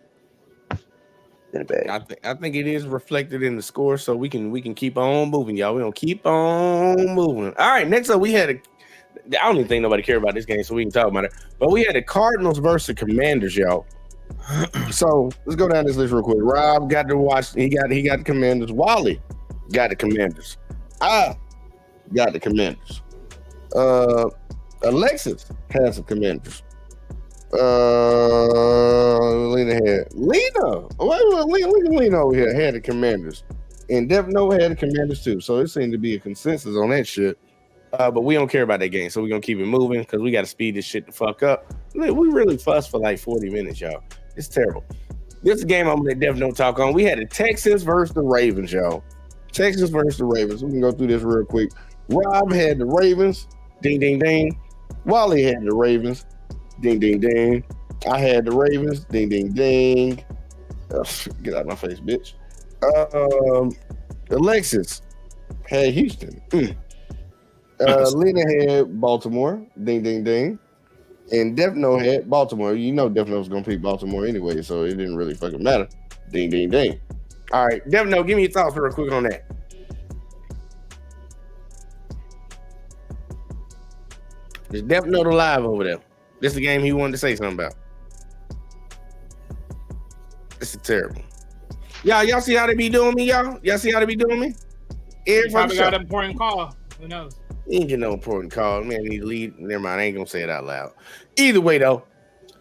in the bag. I think it is reflected in the score, so we can keep on moving, y'all. We're gonna keep on moving. All right, next up we had I don't even think nobody cared about this game, so we can talk about it. But we had the Cardinals versus the Commanders, y'all. So let's go down this list real quick. Rob got to watch. He got the Commanders. Wally got the Commanders. I got the Commanders. Alexis has the Commanders. Lena had Lena. Lena over here had the Commanders, and Devno had the Commanders too. So it seemed to be a consensus on that shit. But we don't care about that game, so we're gonna keep it moving because we got to speed this shit the fuck up. We really fussed for like 40 minutes, y'all. It's terrible. This is a game I'm gonna let Devno talk on. We had the Texans versus the Ravens, y'all. Texans versus the Ravens. We can go through this real quick. Rob had the Ravens. Ding, ding, ding. Wally had the Ravens. Ding, ding, ding. I had the Ravens. Ding, ding, ding. Get out of my face, bitch. Alexis had Houston. Lena had Baltimore. Ding, ding, ding. And Defno had Baltimore. You know Defno was going to pick Baltimore anyway, so it didn't really fucking matter. Ding, ding, ding. All right, Defno, give me your thoughts real quick on that. Is Defno alive over there? This is the game he wanted to say something about. This is terrible. Y'all see how they be doing me, y'all? Y'all see how they be doing me? You probably got an important call. Who knows? He ain't get no important call. Man, he lead. Never mind. I ain't gonna say it out loud. Either way, though,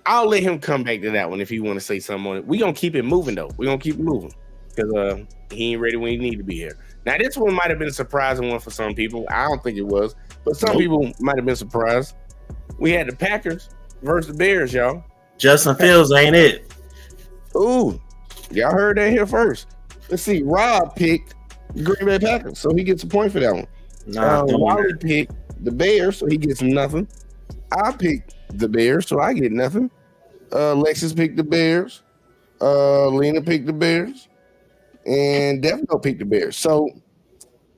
I'll let him come back to that one if he want to say something on it. We gonna keep it moving though. We gonna keep it moving because he ain't ready when he need to be here. Now, this one might have been a surprising one for some people. I don't think it was, but some people might have been surprised. We had the Packers versus the Bears, y'all. Justin Fields ain't it? Ooh, y'all heard that here first. Let's see. Rob picked the Green Bay Packers, so he gets a point for that one. Wally picked the Bears, so he gets nothing. I picked the Bears, so I get nothing. Lexus picked the Bears. Lena picked the Bears. And Defno picked the Bears. So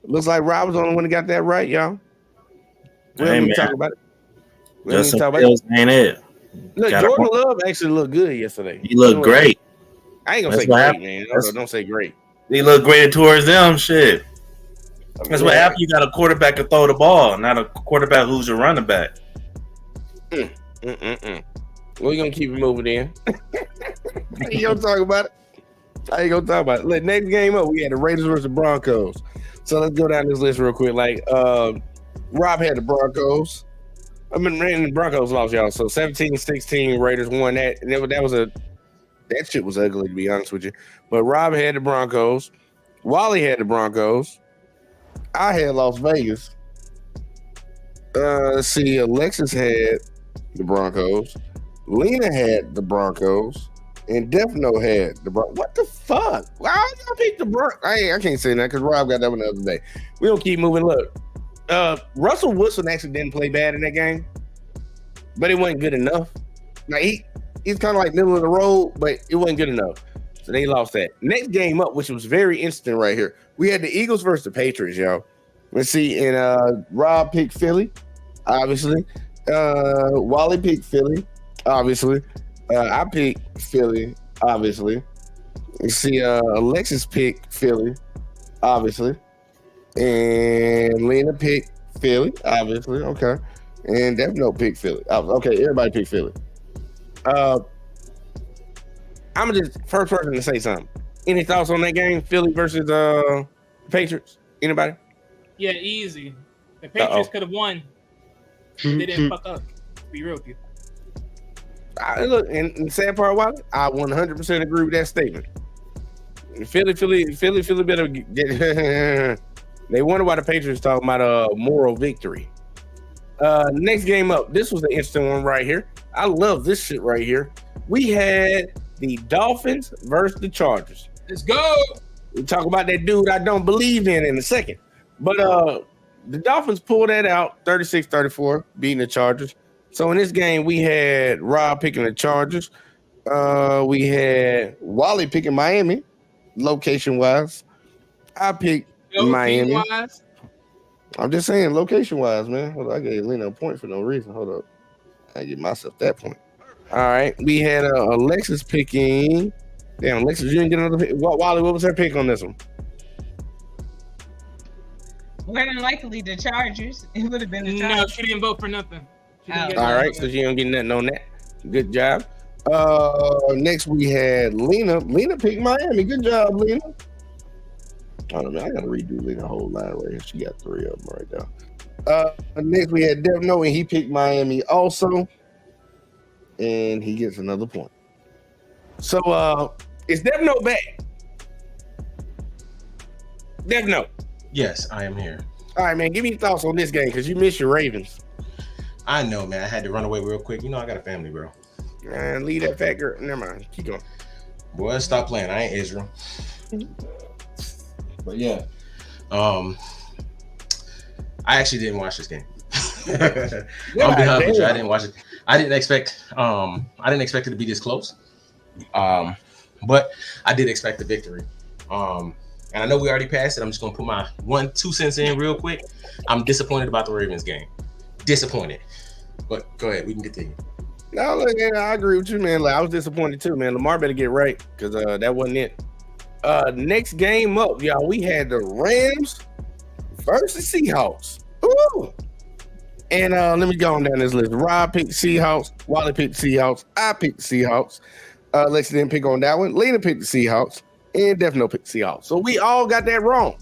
looks like Rob was the only one that got that right, y'all. We don't even talk about it. Justin Fields ain't it. Look, Jordan Love actually looked good yesterday. He looked great. I ain't gonna say great, man. Don't say great. He looked great towards them. Shit. That's what happens. You got a quarterback to throw the ball, not a quarterback who's your running back. We're gonna keep it moving in. I ain't gonna talk about it. Look, next game up, we had the Raiders versus the Broncos. So let's go down this list real quick. Like Rob had the Broncos. The Broncos lost, y'all. So 17-16, Raiders won that. That shit was ugly, to be honest with you. But Rob had the Broncos. Wally had the Broncos. I had Las Vegas. Let's see. Alexis had the Broncos. Lena had the Broncos. And Defno had the Broncos. What the fuck? Why y'all pick the Broncos? I can't say that because Rob got that one the other day. We don't keep moving. Look, Russell Wilson actually didn't play bad in that game, but it wasn't good enough. Like he's kind of like middle of the road, but it wasn't good enough. So they lost that. Next game up, which was very interesting right here, we had the Eagles versus the Patriots, y'all. Let's see. And Rob picked Philly, obviously. Wally picked Philly, obviously. I picked Philly, obviously. You see, Alexis picked Philly, obviously. And Lena picked Philly, obviously. Okay. And Defno picked Philly. Okay, everybody picked Philly. I'm just first person to say something. Any thoughts on that game, Philly versus Patriots? Anybody? Yeah, easy. The Patriots could have won. They didn't fuck up. To be real with you. Look, and the sad part about it, I 100% agree with that statement. Philly better get. They wonder why the Patriots talking about a moral victory. Next game up. This was an interesting one right here. I love this shit right here. We had the Dolphins versus the Chargers. Let's go. We talk about that dude I don't believe in a second. But the Dolphins pulled that out 36-34, beating the Chargers. So in this game, we had Rob picking the Chargers. We had Wally picking Miami, location-wise. I picked Miami. I'm just saying, location-wise, man. Hold on, I gave Lena a point for no reason. Hold up. I give myself that point. All right. We had Alexis picking. Damn, Alexis, you didn't get another pick. Wally, what was her pick on this one? More than likely the Chargers. It would have been the Chargers. No, she didn't vote for nothing. All right, so she don't get nothing on that. Good job. Next we had Lena. Lena picked Miami. Good job, Lena. I don't know. I gotta redo Lena whole line right here. She got 3 of them right now. Next we had Devno, and he picked Miami also, and he gets another point. So is Devno back? Devno. Yes, I am here. All right, man. Give me your thoughts on this game because you missed your Ravens. I know, man. I had to run away real quick. You know, I got a family, bro. Man, leave that fat girl. Never mind. Keep going. Boy, stop playing. I ain't Israel. But yeah, I actually didn't watch this game. I'll be honest with you. I didn't watch it. I didn't expect it to be this close. But I did expect the victory. And I know we already passed it. I'm just gonna put my 1-2 cents in real quick. I'm disappointed about the Ravens game. Disappointed. But go ahead, we can continue. No, look, I agree with you, man. Like I was disappointed too, man. Lamar better get right because that wasn't it. Next game up, y'all, we had the Rams versus Seahawks. Ooh. And let me go on down this list. Rob picked Seahawks. Wally picked Seahawks. I picked Seahawks. Lexi didn't pick on that one. Lena picked the Seahawks. And Defno picked Seahawks. So we all got that wrong.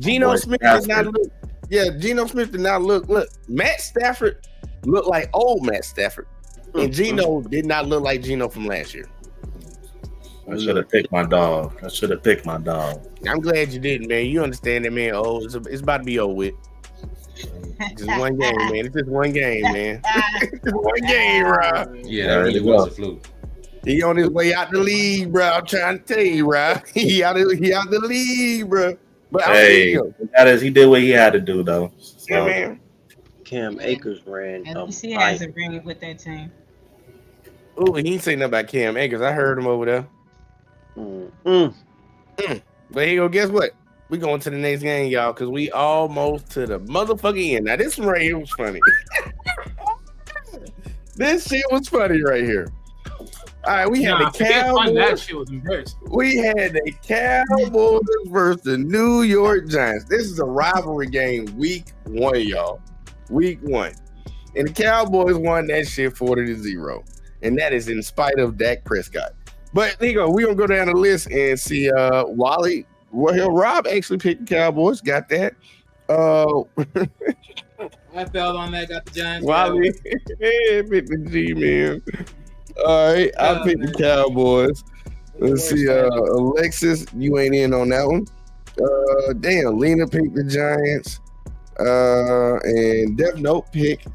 Geno Smith did not look. Yeah, Geno Smith did not look. Look, Matt Stafford looked like old Matt Stafford. And Geno did not look like Geno from last year. I should have picked my dog. I'm glad you didn't, man. You understand that, man. Oh, it's about to be over with. It's just one game, man. It's just one game, man. It's just one game, Rob. Yeah, that really was a fluke. He on his way out the league, bro. I'm trying to tell you, Rob. He out the league, bro. But hey, he did what he had to do, though. So. Yeah, man. Cam Akers ran. At least he has a ring with that team. Oh, he ain't saying nothing about Cam Akers. I heard him over there. But here you go. Guess what? We going to the next game, y'all, because we almost to the motherfucking end. Now, this one right here was funny. This shit was funny right here. All right, we had the Cowboys. That shit was embarrassing. We had the Cowboys versus the New York Giants. This is a rivalry game, week 1, y'all. Week 1. And the Cowboys won that shit 40-0. And that is in spite of Dak Prescott. But there you go. We're going to go down the list and see Wally. Well, Rob actually picked the Cowboys. Got that. I fell on that. Got the Giants. Wally picked the G, man. All right. I picked the Cowboys. Let's see. Alexis, you ain't in on that one. Damn, Lena picked the Giants. And Dev Note picked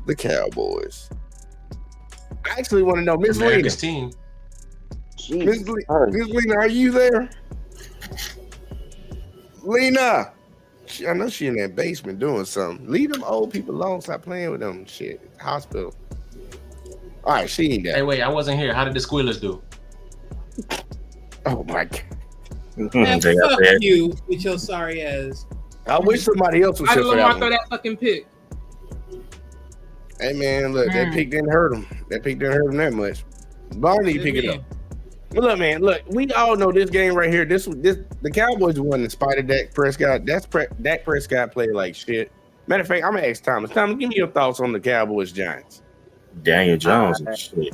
the Cowboys. I actually want to know, Miss Lena. America's team. Miss Lena, are you there? Lena, I know she in that basement doing something. Leave them old people alone. Stop playing with them. Shit, hospital. All right, she ain't there. Hey, wait, I wasn't here. How did the Squealers do? Oh my God. Man, fuck you with your sorry ass. I wish somebody else was here for that one. That fucking pick. Hey man, look, that pick didn't hurt him. That pick didn't hurt him that much. Barney pick it up. But look, man, look, we all know this game right here. This the Cowboys won in spite of Dak Prescott. Dak Prescott played like shit. Matter of fact, I'm gonna ask Thomas. Thomas, give me your thoughts on the Cowboys Giants. Daniel Jones and shit.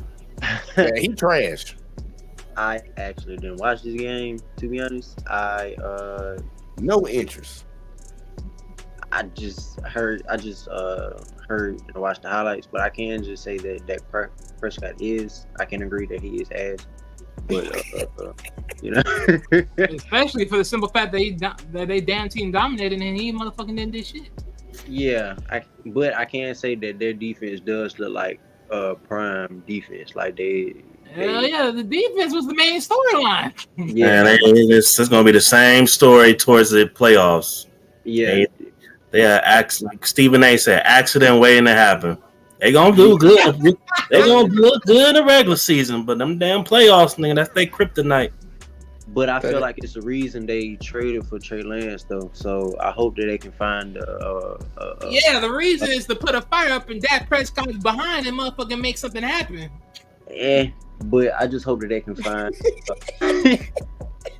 Yeah, he trashed. I actually didn't watch this game, to be honest. No interest. I just heard and watched the highlights, but I can just say that Dak Prescott I can agree that he is ass. But you know, especially for the simple fact that they damn team dominated and he motherfucking didn't do shit. Yeah, but I can say that their defense does look like prime defense. Like Hell yeah, the defense was the main storyline. Yeah, it's gonna be the same story towards the playoffs. Yeah, they are like Stephen A. said, accident waiting to happen. They gonna do good. They gonna look good in the regular season, but them damn playoffs, nigga, that's their kryptonite. But I feel like it's the reason they traded for Trey Lance, though. So I hope that they can find. The reason is to put a fire up and Dak Prescott's behind and motherfucking make something happen. But I just hope that they can find.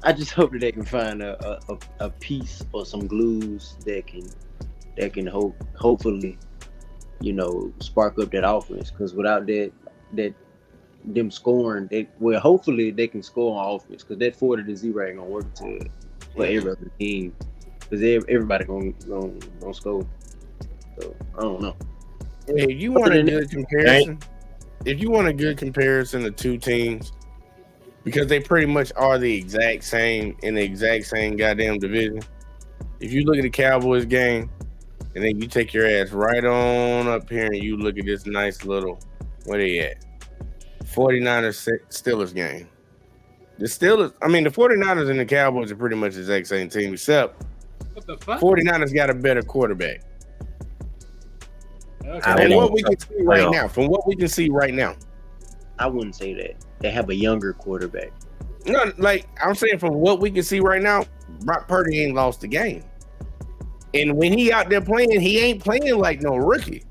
I just hope that they can find a piece or some glues that can hopefully, spark up that offense. Because without that them scoring, hopefully they can score on offense. Because that 40-0 ain't gonna work for every other team. Because everybody gonna score. So I don't know. Hey, you want a good comparison? If you want a good comparison of two teams, because they pretty much are the exact same in the exact same goddamn division. If you look at the Cowboys game, and then you take your ass right on up here and you look at this nice little, where they at? 49ers Steelers game. The 49ers and the Cowboys are pretty much the exact same team, except what the fuck? 49ers got a better quarterback. Okay. From what we can see right now. I wouldn't say that. They have a younger quarterback. No, like I'm saying, from what we can see right now, Brock Purdy ain't lost the game. And when he out there playing, he ain't playing like no rookie.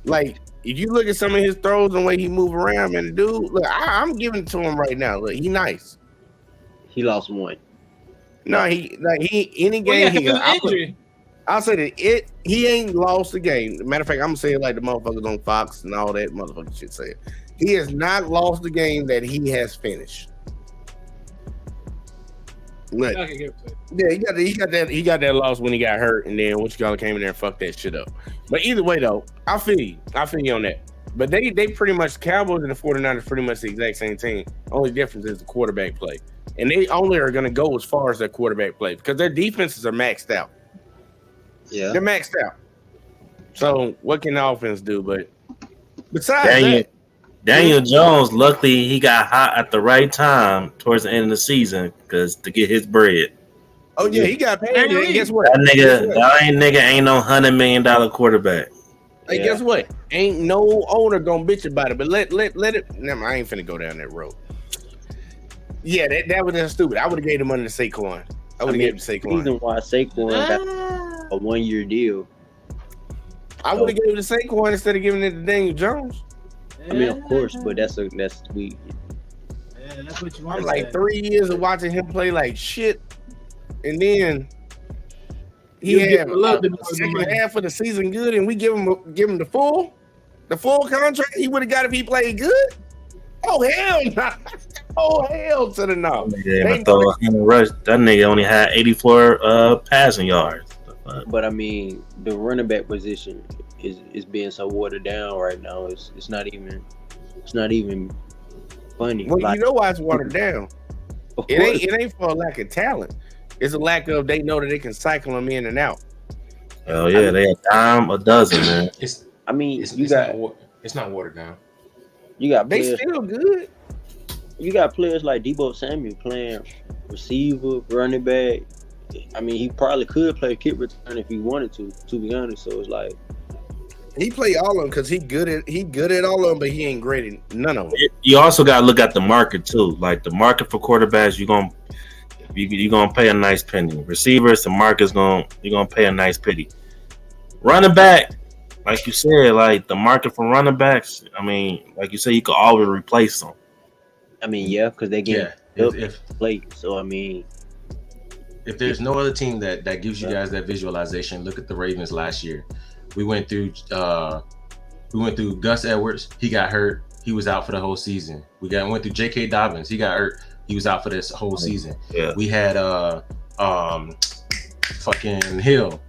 Like, if you look at some of his throws and the way he move around, man, the dude, look, I'm giving it to him right now. Look, he nice. He lost one. No, I'll say that he ain't lost the game. Matter of fact, I'm gonna say it like the motherfuckers on Fox and all that motherfucking shit say it. He has not lost the game that he has finished. Look, yeah, he got that loss when he got hurt, and then Wichita came in there and fucked that shit up. But either way, though, I feel you on that. But they pretty much, Cowboys and the 49ers pretty much the exact same team. Only difference is the quarterback play, and they only are going to go as far as their quarterback play because their defenses are maxed out. Yeah, they're maxed out. So what can the offense do? But besides Daniel Jones, luckily he got hot at the right time towards the end of the season because to get his bread. Oh yeah, he got paid. And guess what? That nigga ain't no $100 million quarterback. Like, guess what? Ain't no owner gonna bitch about it. But let it. Never, I ain't finna go down that road. Yeah, that was just stupid. I would have gave the money to Saquon. I would have gave it to Saquon. The reason why Saquon got a 1 year deal. I would have given it to Saquon instead of giving it to Daniel Jones. I mean, of course, but that's sweet. Yeah, that's what you want. I'm like 3 years of watching him play like shit, and then he had the second half of the season good, and we give him the full contract he would have got if he played good. Oh hell no! Oh hell to the no! That nigga only had 84 passing yards. But I mean, the running back position is being so watered down right now. It's not even funny. Well, you know why it's watered down. It ain't for a lack of talent. It's a lack of they know that they can cycle them in and out. Oh yeah, they a dime a dozen, man. It's not watered down. You got they players, still good. You got players like Deebo Samuel playing receiver, running back. I mean, he probably could play kick return if he wanted to be honest. So it's like he play all of them because he good at all of them, but he ain't great at none of them. You also got to look at the market too. Like the market for quarterbacks, you're gonna pay a nice penny. Receivers, the market's you're gonna pay a nice penny. Running back, like you said, like the market for running backs. I mean, like you said, you could always replace them. I mean, yeah, because they get play. So I mean, if there's no other team that gives you guys that visualization, look at the Ravens last year. We went through Gus Edwards. He got hurt. He was out for the whole season. Went through J.K. Dobbins. He got hurt. He was out for this whole season. Yeah. We had fucking Hill.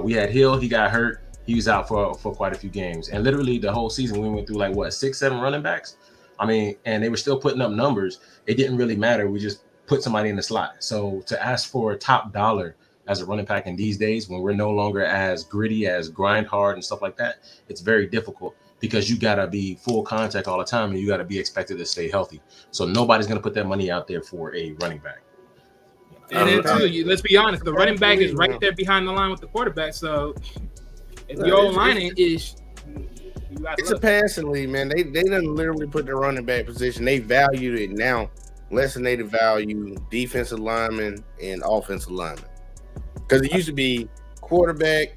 We had Hill. He got hurt. He was out for quite a few games. And literally the whole season we went through like 6-7 running backs. I mean, and they were still putting up numbers. It didn't really matter. We just put somebody in the slot. So to ask for a top dollar as a running back in these days, when we're no longer as gritty, as grind hard and stuff like that, it's very difficult because you got to be full contact all the time and you got to be expected to stay healthy. So nobody's going to put that money out there for a running back. And then too, let's be honest, the running back is right there behind the line with the quarterback. So if your old line is, it's a passing league, man. They done literally put the running back position. They valued it now less than they value defensive linemen and offensive linemen. Because it used to be quarterback,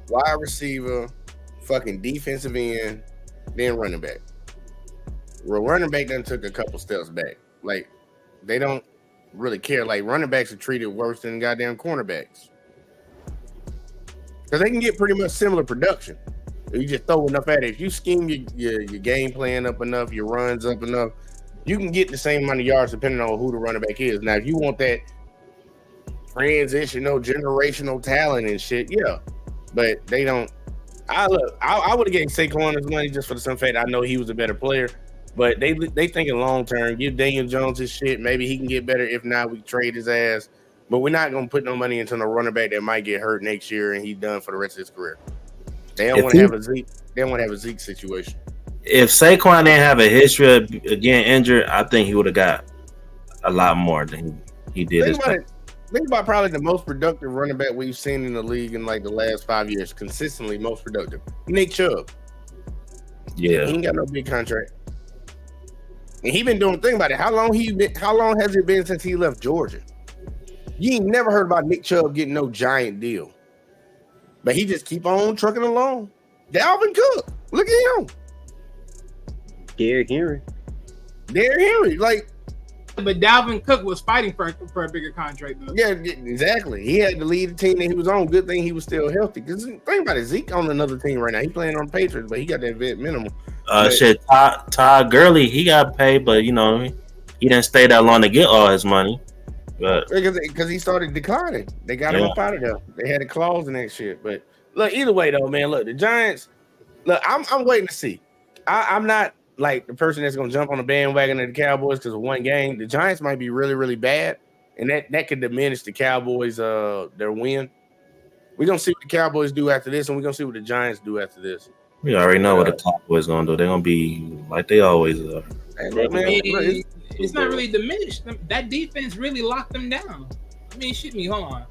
wide receiver, fucking defensive end, then running back. Well, running back done took a couple steps back. Like, they don't really care. Like, running backs are treated worse than goddamn cornerbacks. Because they can get pretty much similar production. You just throw enough at it. If you scheme your game plan up enough, your runs up enough, you can get the same amount of yards depending on who the running back is. Now, if you want that transitional, generational talent and shit, yeah. But they don't. I would have gave Saquon his money just for the simple fact I know he was a better player. But they thinking long term. Give Daniel Jones his shit. Maybe he can get better. If not, we trade his ass. But we're not gonna put no money into no running back that might get hurt next year and he's done for the rest of his career. They don't want to have a Zeke. They don't want to have a Zeke situation. If Saquon didn't have a history of getting injured, I think he would have got a lot more than he did. Think about probably the most productive running back we've seen in the league in like the last 5 years. Consistently most productive. Nick Chubb. Yeah. He ain't got no big contract. And he been doing. Think about it. How long has it been since he left Georgia? You ain't never heard about Nick Chubb getting no giant deal. But he just keep on trucking along. Dalvin Cook. Look at him. Derrick Henry. Like, but Dalvin Cook was fighting for a bigger contract, though. Yeah, exactly. He had to lead the team that he was on. Good thing he was still healthy. Because think about it, Zeke on another team right now. He playing on Patriots, but he got that vet minimum. Todd Gurley, he got paid, but he didn't stay that long to get all his money. But because he started declining, they got him up out of there. They had a clause in that shit. But look, either way though, man. Look, the Giants. Look, I'm waiting to see. I'm not like the person that's gonna jump on the bandwagon of the Cowboys because of one game. The Giants might be really, really bad, and that could diminish the Cowboys their win. We're gonna see what the Cowboys do after this, and we're gonna see what the Giants do after this. We already know what the Cowboys gonna do. They're gonna be like they always are. Hey, look, man, it's not really diminished. That defense really locked them down. I mean, shit me, hold on.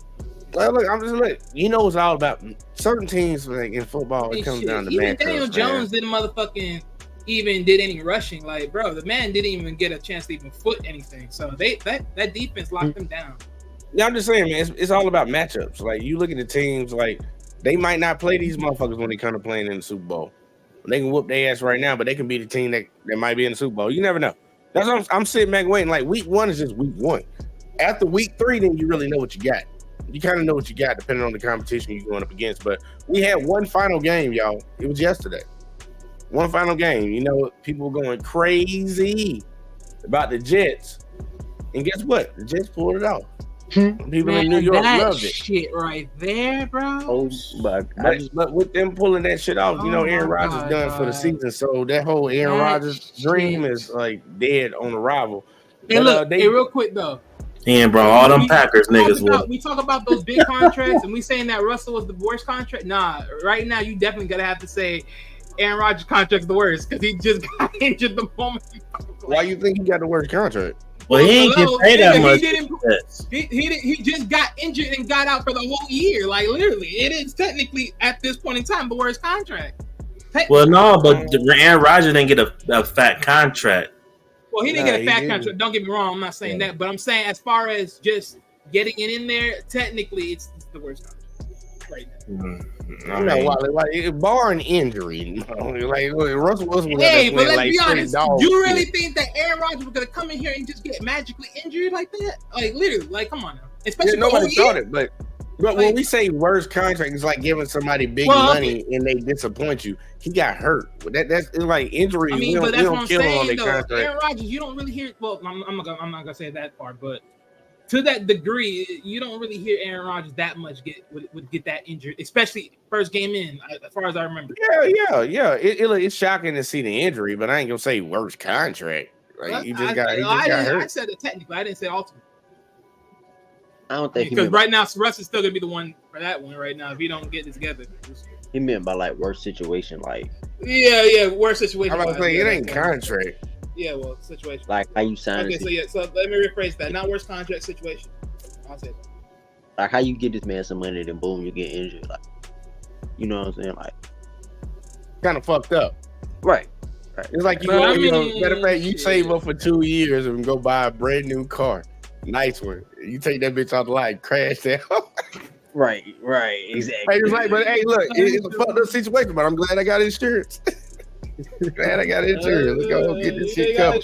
Well, look, I'm just like, you know, it's all about certain teams. Like in football, it comes down to even matchups. Daniel Jones didn't motherfucking even did any rushing. Like, bro, the man didn't even get a chance to even foot anything. So that defense locked them down. Yeah, I'm just saying, man, it's all about matchups. Like, you look at the teams, like, they might not play these motherfuckers when they come to playing in the Super Bowl. They can whoop their ass right now, but they can be the team that might be in the Super Bowl. You never know. That's what I'm sitting back waiting. Like, week 1 is just week 1. After week 3, then you really know what you got. You kind of know what you got depending on the competition you're going up against. But we had one final game, y'all. It was yesterday. One final game. You know, people were going crazy about the Jets. And guess what? The Jets pulled it off. People in New York loved it. Shit right there, bro. Oh, but with them pulling that shit off, you know, Aaron Rodgers done for the season. So that whole Aaron Rodgers dream is like dead on arrival. Hey, look, real quick though. Yeah, bro, all them Packers niggas. We talk about those big contracts, and we saying that Russell was the worst contract. Nah, right now you definitely gotta have to say Aaron Rodgers' contract's the worst because he just got injured the moment. Why you think he got the worst contract? Well, he ain't get paid that much. He just got injured and got out for the whole year. Like literally, it is technically at this point in time the worst contract. Well, no, but Aaron Rodgers didn't get a fat contract. Well, he didn't get a fat contract. Don't get me wrong. I'm not saying that, but I'm saying as far as just getting it in there, technically, it's the worst contract right now. I know, like barring injury, like Russell Wilson. Hey, but let's be honest. You really think that Aaron Rodgers was gonna come in here and just get magically injured like that? Like literally, like come on now. Especially nobody thought it, but when we say worst contract, it's like giving somebody big money and they disappoint you. He got hurt. That's like injury. I mean, but that's what I'm saying though. Contract. Aaron Rodgers, you don't really hear. Well, I'm not gonna say that part, but to that degree, you don't really hear Aaron Rodgers that much would get that injured, especially first game in, as far as I remember. Yeah. It's shocking to see the injury, but I ain't gonna say worst contract. Like he just got hurt. I said it technically. I didn't say ultimate. I don't think because right now Russ is still gonna be the one for that one right now if he don't get it together. He meant by like worst situation, like worst situation. I was saying it ain't contract. Yeah, well, situation. Like how you sign. Okay, so let me rephrase that. Not worst contract situation. I'll say that. Like how you get this man some money, then boom, you get injured. Like, you know what I'm saying? Like, kind of fucked up. Right. It's like matter of fact, you save up for 2 years and go buy a brand new car. Nice one. You take that bitch off the line, crash that. Right, exactly. It's like, but hey, look, it's a fucked up situation, but I'm glad I got insurance. Glad I got insurance. Let's go get this shit covered.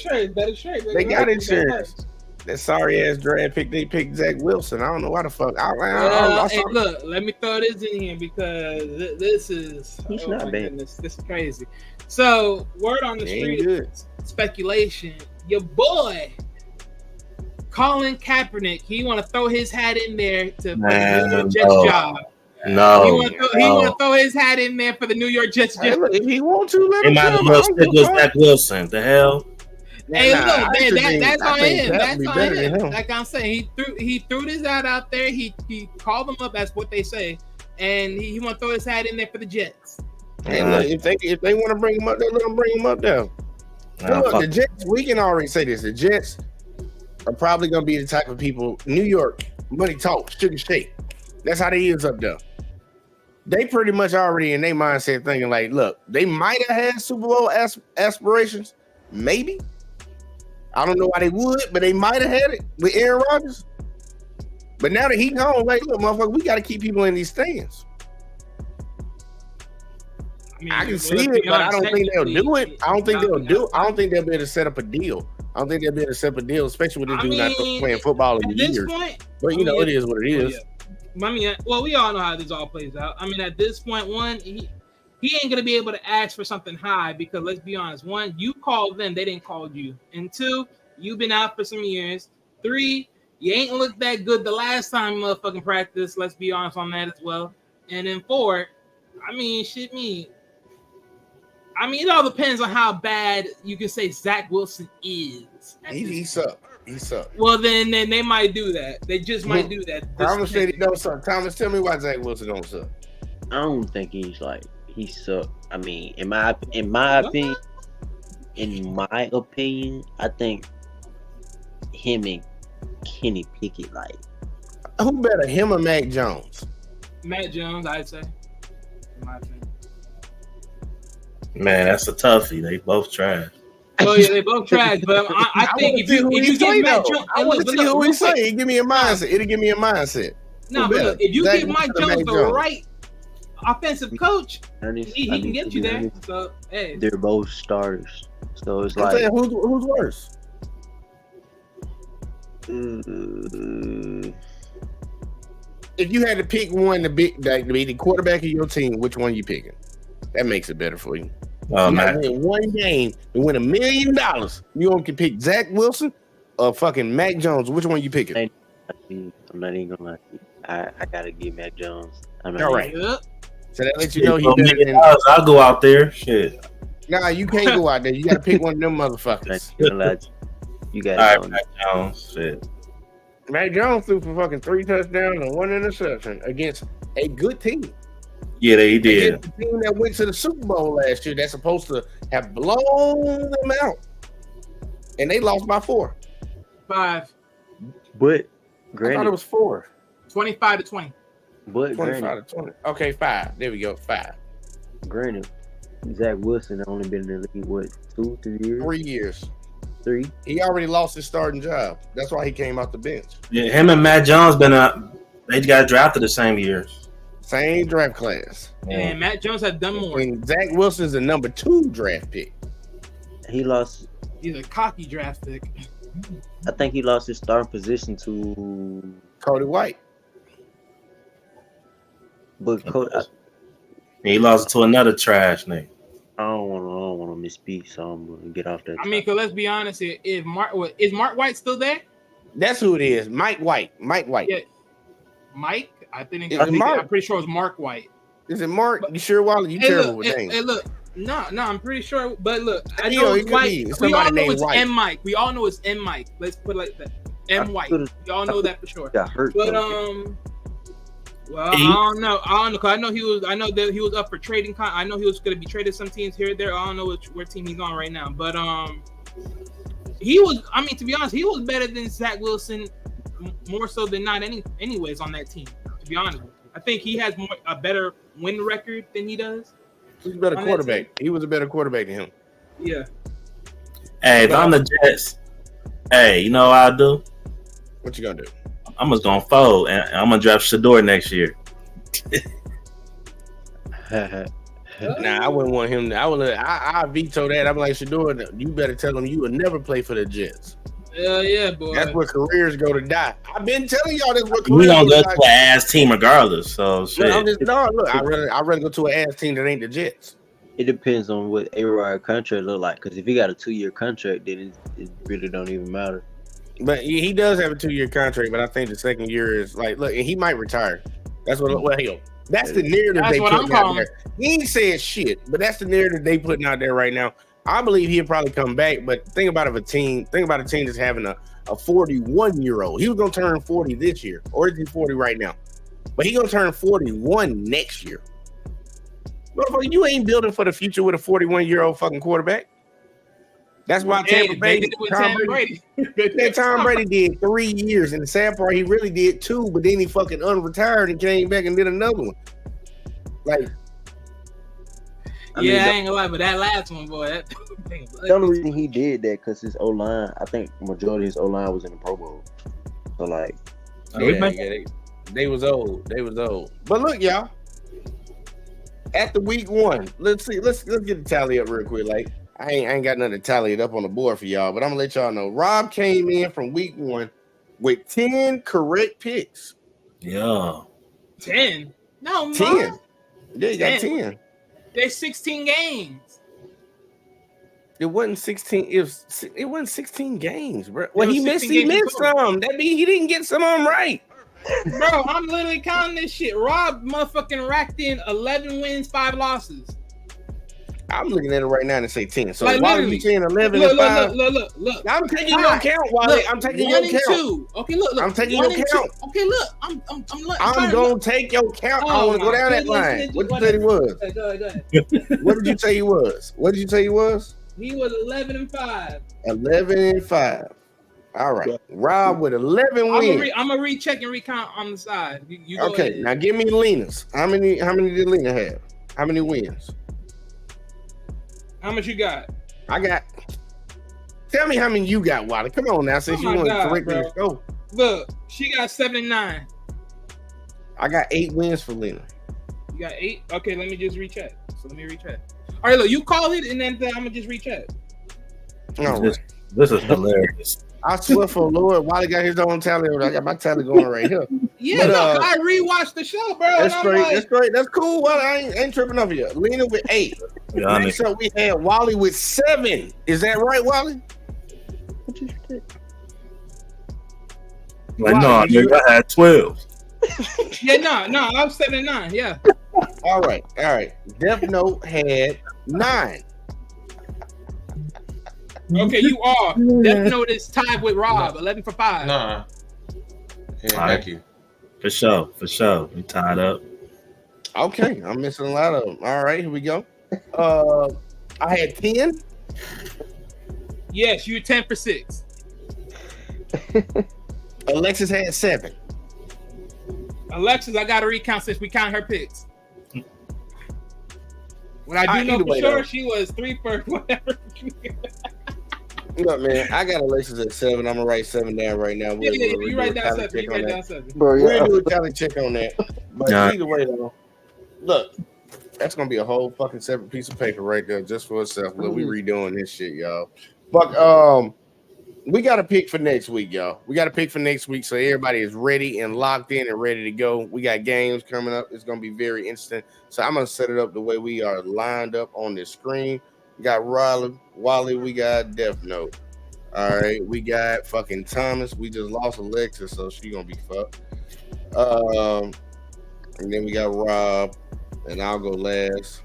They got insurance. That sorry ass draft pick, they picked Zach Wilson. I don't know why the fuck. Hey, look, let me throw this in here because this is not bad. This is crazy. So, word on the street, speculation. Your boy Colin Kaepernick, he want to throw his hat in there to the Jets job. No, he want to throw his hat in there for the New York Jets. Hey, look, if he want to, let him. He might as well stick with Zach Wilson. The hell. Hey, look, man, that's on him. That's on him. Like I'm saying, he threw this out there. He called them up. That's what they say, and he want to throw his hat in there for the Jets. Hey, look, if they want to bring him up, they let them bring him up there. Look, the Jets. We can already say this. The Jets are probably going to be the type of people. New York, money talk, sugar shake. That's how they is up there. They pretty much already in their mindset thinking like, look, they might have had Super Bowl aspirations, maybe. I don't know why they would, but they might have had it with Aaron Rodgers. But now that he gone, like, look, motherfucker, we got to keep people in these stands. I can see it, but I don't think they'll do it. I don't think they'll do it. I don't think they'll be able to set up a deal. I don't think they'll be able to set up a deal, especially with this dude not playing football in years. But you know, it is what it is. I mean, well, we all know how this all plays out. I mean, at this point, one, he ain't gonna be able to ask for something high because let's be honest. One, you called them, they didn't call you. And two, you've been out for some years. Three, you ain't looked that good the last time you motherfucking practiced. Let's be honest on that as well. And then four, I mean, it all depends on how bad you can say Zach Wilson is. He sucked. He sucked. Well, then they might do that. They just might do that. Thomas said he don't suck. Thomas, tell me why Zach Wilson don't suck. I don't think he sucked. I mean, in my opinion, I think him and Kenny Pickett, like, Who better, him or Mac Jones? Matt Jones, I'd say. In my opinion. Man, that's a toughie. They both trash. Oh yeah, they both trash. But I think if you get Matt Jones, I want to see who he say. Give me a mindset. It'll give me a mindset. No, but look, if you give Mike Jones the right offensive coach, he can get you there. So hey, they're both starters. So it's I'm like saying, who's worse? If you had to pick one to be the quarterback of your team, which one you picking? That makes it better for you. Oh, You man. gotta win one game and win $1 million. You only can pick Zach Wilson or fucking Mac Jones. Which one you picking? I'm not even gonna lie. I gotta give Mac Jones. All right. yep. So that lets you know he better than. I'll go out there. Shit. Nah, you can't go out there. You gotta pick one of them motherfuckers. You got All it. right, Mac Jones. Shit. Mac Jones threw for fucking 3 touchdowns and 1 interception against a good team. Yeah, he did. Against the team that went to the Super Bowl last year that's supposed to have blown them out. And they lost by 4. 5, But I thought it granted, was 4. 25-20. but 25 to 20. Okay, 5. There we go. 5. granted, Zach Wilson only been in the league what 2-3 years? 3 years. 3. He already lost his starting job. That's why he came off the bench. Yeah, him and Matt Jones they got drafted the same year. Same draft class. And Matt Jones had done more. And Zach Wilson's the number 2 draft pick. He lost. He's a cocky draft pick. I think he lost his starting position to. Cody White. But He lost to another trash nigga. I don't want to misspeak, so I'm gonna get off that. I mean, cause let's be honest here. If is Mark White still there? That's who it is. Mike White. Mike White. Yeah. Mike? I'm pretty sure it's Mark White. Is it Mark? You sure, Wally? You terrible with names. Hey, look. No, I'm pretty sure. But look, I Yo, know it it's could White. be We somebody all know named it's White. M. Mike. We all know it's M. Mike. Let's put it like that. M. White. We all know that for sure. Got hurt. But though. well, I don't know. Cause I know that he was up for trading. I know he was going to be traded some teams here or there. I don't know where team he's on right now. But he was. I mean, to be honest, he was better than Zach Wilson, more so than not. Anyways, on that team. To be honest, I think he has a better win record than he does. He's a better quarterback. He was a better quarterback than him. Yeah. Hey, if I'm the Jets, hey, you know what I'll do? What you gonna do? I'm just gonna fold and I'm gonna draft Shador next year. Nah, I wouldn't want him. I veto that. I'm like, Shador, you better tell him you will never play for the Jets. Yeah, boy. That's where careers go to die. I've been telling y'all this. We gonna go to an ass team regardless. So shit. Look, I'd rather go to an ass team that ain't the Jets. It depends on what A-Rod contract look like. Because if he got a 2-year contract, then it really don't even matter. But he does have a 2-year contract. But I think the second year is like, look, and he might retire. That's what. Well, hell, that's the narrative That's they what putting I'm out there. He ain't said shit, but that's the narrative they putting out there right now. I believe he'll probably come back. But think about a team that's having a 41-year-old. He was gonna turn 40 this year, or is he 40 right now? But he's gonna turn 41 next year. Motherfucker, you ain't building for the future with a 41-year-old fucking quarterback. That's why Tampa Bay. Tom Brady did 3 years, and the sad part, he really did 2, but then he fucking unretired and came back and did another one. Like, I ain't gonna lie, but that last one, boy. The only reason he did that because his O-line, I think majority of his O-line was in the Pro Bowl. So like, they was old. They was old. But look, y'all. After week 1, let's see. Let's get the tally up real quick. Like, I ain't got nothing to tally it up on the board for y'all, but I'm gonna let y'all know. Rob came in from week 1 with 10 correct picks. Yeah. 10? No, 10. Man. Yeah, you got 10. There's 16 games. It wasn't 16. It wasn't 16 games, bro. Well, he missed total. some. That means he didn't get some of them right. Bro, I'm literally counting this shit. Rob motherfucking racked in 11 wins, 5 losses. I'm looking at it right now and say 10. So like, why are you saying 11 and 5? Look. I'm taking your count, Wally. I'm taking your count. 2. Okay, look. I'm taking your count. Okay, look. I'm gonna take your count. I want to go down that line. What you said he was? Go ahead. What did you say he was? What did you say he was? He was 11 and 5. 11 and 5. All right. Rob with 11 wins. I'm gonna recheck and recount on the side. You go Okay, ahead. now give me Lena's. How many did Lena have? How many wins? How much you got? I got. Tell me how many you got, Wally. Come on now, since Oh you my want to God, correct me. bro. Go. Look, she got 79. I got 8 wins for Lena. You got 8? Okay, let me just recheck. So let me recheck. All right, look, you call it and then I'm gonna just recheck. All right. This is hilarious. I swear for Lord, Wally got his own tally. I got my tally going right here. Yeah, But, I rewatched the show, bro. That's and I'm great. like, That's great. That's cool. Well, I ain't tripping over you. Lena with 8. Yeah, Next up, we had Wally with 7. Is that right, Wally? like, no, nigga, I had 12. yeah, no, I was 79. Yeah. All right. Death Note had 9. Okay, you are. Death Note is tied with Rob, 11 for 5. Nah. Yeah, All right. thank you. For sure. We tied up. Okay, I'm missing a lot of them. All right, here we go. I had 10. Yes, you're 10 for 6. Alexis had 7. Alexis, I got to recount since we count her picks. What I do know either for way, sure, though. she was 3 for whatever. Look, man, I got Alexis at 7. I'm gonna write 7 down right now. Yeah, We'll you do write a down tally 7. check You on write that. down 7. Bro, We're yeah. gonna do a tally check on that. But Nah. either way, though, look, that's gonna be a whole fucking separate piece of paper right there just for itself. Look, we redoing this shit, y'all. But we got a pick for next week, y'all. We got a pick for next week, so everybody is ready and locked in and ready to go. We got games coming up. It's gonna be very interesting. So I'm gonna set it up the way we are lined up on this screen. We got Wally, we got Death Note. All right, we got fucking Thomas. We just lost Alexis, so she gonna be fucked. And then we got Rob, and I'll go last.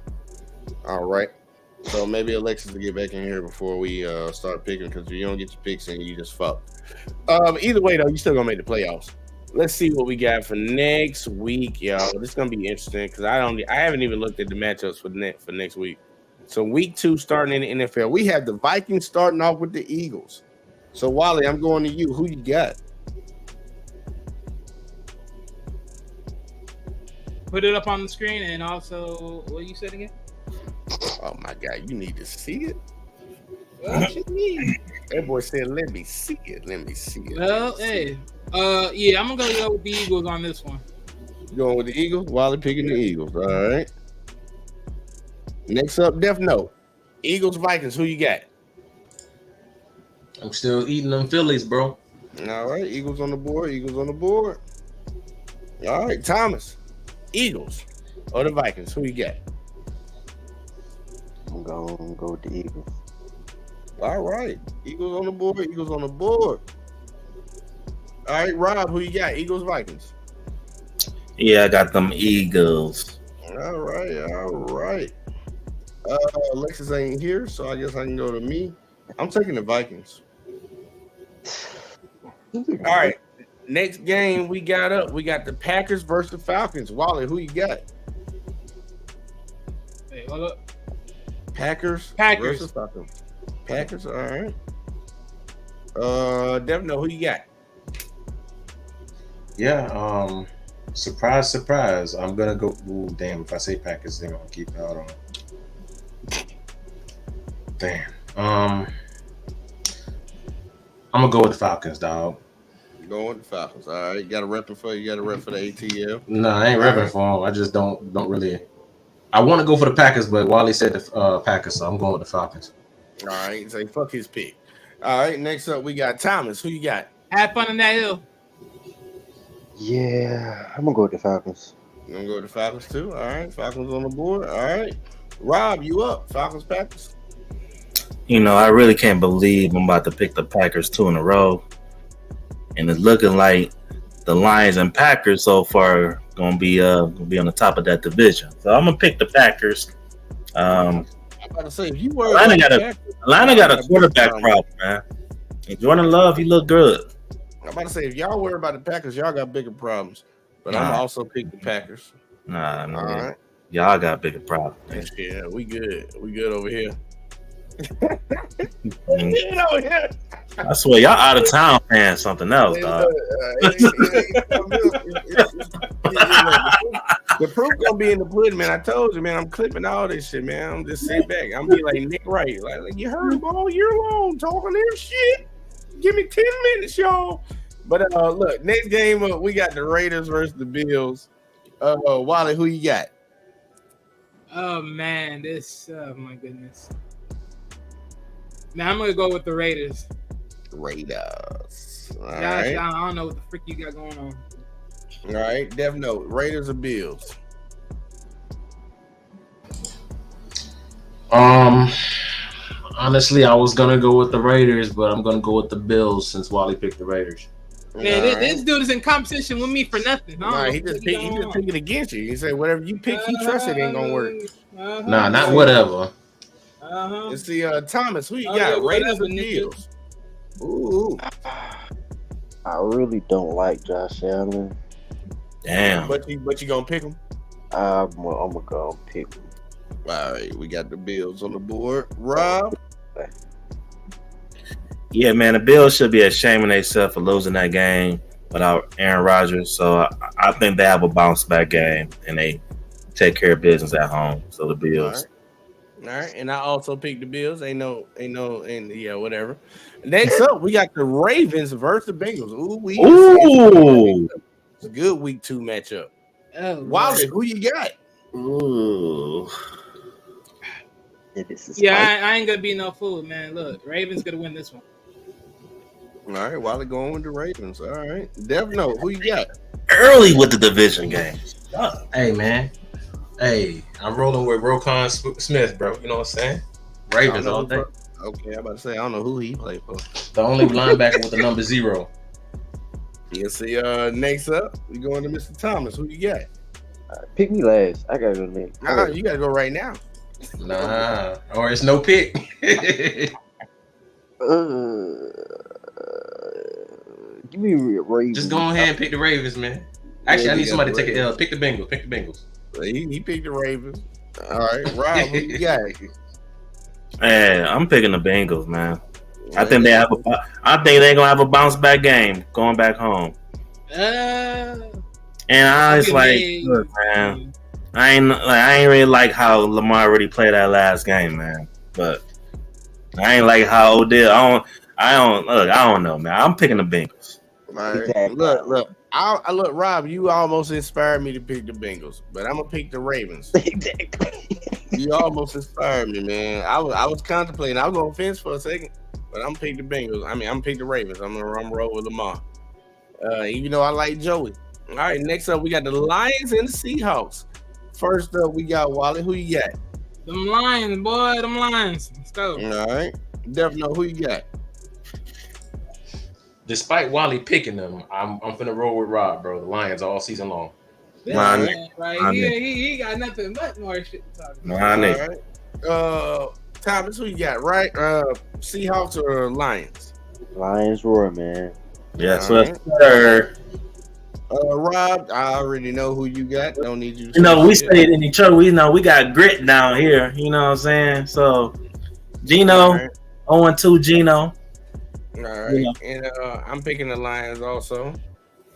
All right. So maybe Alexis will get back in here before we start picking, because if you don't get your picks in, you just fuck. Either way, though, you still gonna make the playoffs. Let's see what we got for next week, y'all. This is gonna be interesting because I haven't even looked at the matchups for next week. So week 2 starting in the NFL, we have the Vikings starting off with the Eagles. So Wally, I'm going to you. Who you got? Put it up on the screen and also, what you said again? Oh my God, you need to see it. What you mean? That boy said, "Let me see it. Let me see it." Well, hey, yeah, I'm gonna go with the Eagles on this one. You going with the Eagles? Wally picking the Eagles. All right. Next up, Death Note. Eagles, Vikings. Who you got? I'm still eating them Phillies, bro. All right, Eagles on the board. Eagles on the board. All right, Thomas. Eagles or the Vikings? Who you got? I'm going to go with the Eagles. All right, Eagles on the board. Eagles on the board. All right, Rob. Who you got? Eagles, Vikings. Yeah, I got them Eagles. All right. Alexis ain't here, so I guess I can go to me. I'm taking the Vikings. All right. Next game we got the Packers versus the Falcons. Wally, who you got? Hey, hold up. Packers versus Falcons. Packers, all right. Devin, who you got? Yeah, surprise. I'm gonna go. Ooh, damn, if I say Packers, they're gonna keep out on. Damn. I'm gonna go with the Falcons, dog. Going with the Falcons. All right. You got a rep for the ATL. No, I ain't repping for them. I just don't really. I want to go for the Packers, but Wally said the Packers, so I'm going with the Falcons. All right. Say fuck his pick. All right. Next up, we got Thomas. Who you got? Have fun in that hill. Yeah, I'm going to go with the Falcons. You gonna go with the Falcons too? All right. Falcons on the board. All right. Rob, you up? Falcons, Packers. You know, I really can't believe I'm about to pick the Packers 2 in a row. And it's looking like the Lions and Packers so far gonna be on the top of that division. So I'm gonna pick the Packers. I'm about to say, if you were Atlanta got a quarterback problem, man. And Jordan Love, he looked good. I'm about to say, if y'all worry about the Packers, y'all got bigger problems. But I'm Nah. also pick the Packers. Nah, All right. y'all got bigger problems. Yeah, we good. We good over here. You know, yeah. I swear, y'all out of town fans something else, dog. The proof gonna be in the pudding, man. I told you, man. I'm clipping all this shit, man. I'm just sitting back. I'm be like Nick Wright, like you heard him all year long talking this shit. Give me 10 minutes, y'all. But look, next game we got the Raiders versus the Bills. Wally, who you got? Oh man, oh my goodness. Now I'm gonna go with the Raiders. Raiders. All Josh, right. I don't know what the frick you got going on. All right, Dev Note. Raiders or Bills? Honestly, I was gonna go with the Raiders, but I'm gonna go with the Bills since Wally picked the Raiders. Man, this dude is in competition with me for nothing. Nah, he just picked it against you. He said whatever you pick, he trusted ain't gonna work. Nah, not whatever. Let's see, Thomas, who you got? Raiders or Bills? Ooh. I really don't like Josh Allen. Damn. But you gonna pick him? I'm gonna go pick him. All right, we got the Bills on the board. Rob? Yeah, man, the Bills should be ashamed of themselves for losing that game without Aaron Rodgers. So I think they have a bounce back game and they take care of business at home. So the Bills. All right. And I also picked the Bills. Ain't no, and yeah, whatever. Next up, we got the Ravens versus the Bengals. Ooh. It's a good week 2 matchup. Oh, Wally, who you got? Ooh. Yeah, I ain't gonna be no fool, man. Look, Ravens gonna win this one. All right, Wally going with the Ravens. All right. Dev Note, who you got? Early with the division game. Hey, man. Hey, I'm rolling with Roquan Smith, bro. You know what I'm saying? Ravens all day. Okay, I'm about to say, I don't know who he played for. The only linebacker with the number 0. You see, next up, we going to Mr. Thomas. Who you got? Pick me last. I gotta go next. Nah, you gotta go right now. Nah, or it's no pick. Give me Ravens. Just go ahead and pick the Ravens, man. Actually, I need somebody to take an L. Pick the Bengals. Pick the Bengals. He picked the Ravens. All right, Rob, who you got? Hey, I'm picking the Bengals, man. I think they're gonna have a bounce back game going back home. And I was like, look, man, I ain't really like how Lamar really played that last game, man. But I ain't like how Odell. I don't know, man. I'm picking the Bengals. All right. Look, Rob, you almost inspired me to pick the Bengals, but I'm gonna pick the Ravens. Exactly. You almost inspired me, man. I was contemplating. I was on the fence for a second, but I'm pick the Bengals. I'm gonna pick the Ravens. I'm roll with Lamar. Even though I like Joey. All right, next up we got the Lions and the Seahawks. First up, we got Wally. Who you got? Them Lions, boy, them Lions. Let's go. All right. Definitely, who you got? Despite Wally picking them, I'm finna roll with Rob, bro. The Lions all season long. Right here, he got nothing but more shit to talk about. All right. Thomas, who you got? Right? Seahawks or Lions? Lions roar, man. Yes, sir. Rob, I already know who you got. Don't need you. We stayed in each other. We got grit down here. You know what I'm saying? So, Gino, 0-2 Gino. All right. Yeah. And I'm picking the Lions also.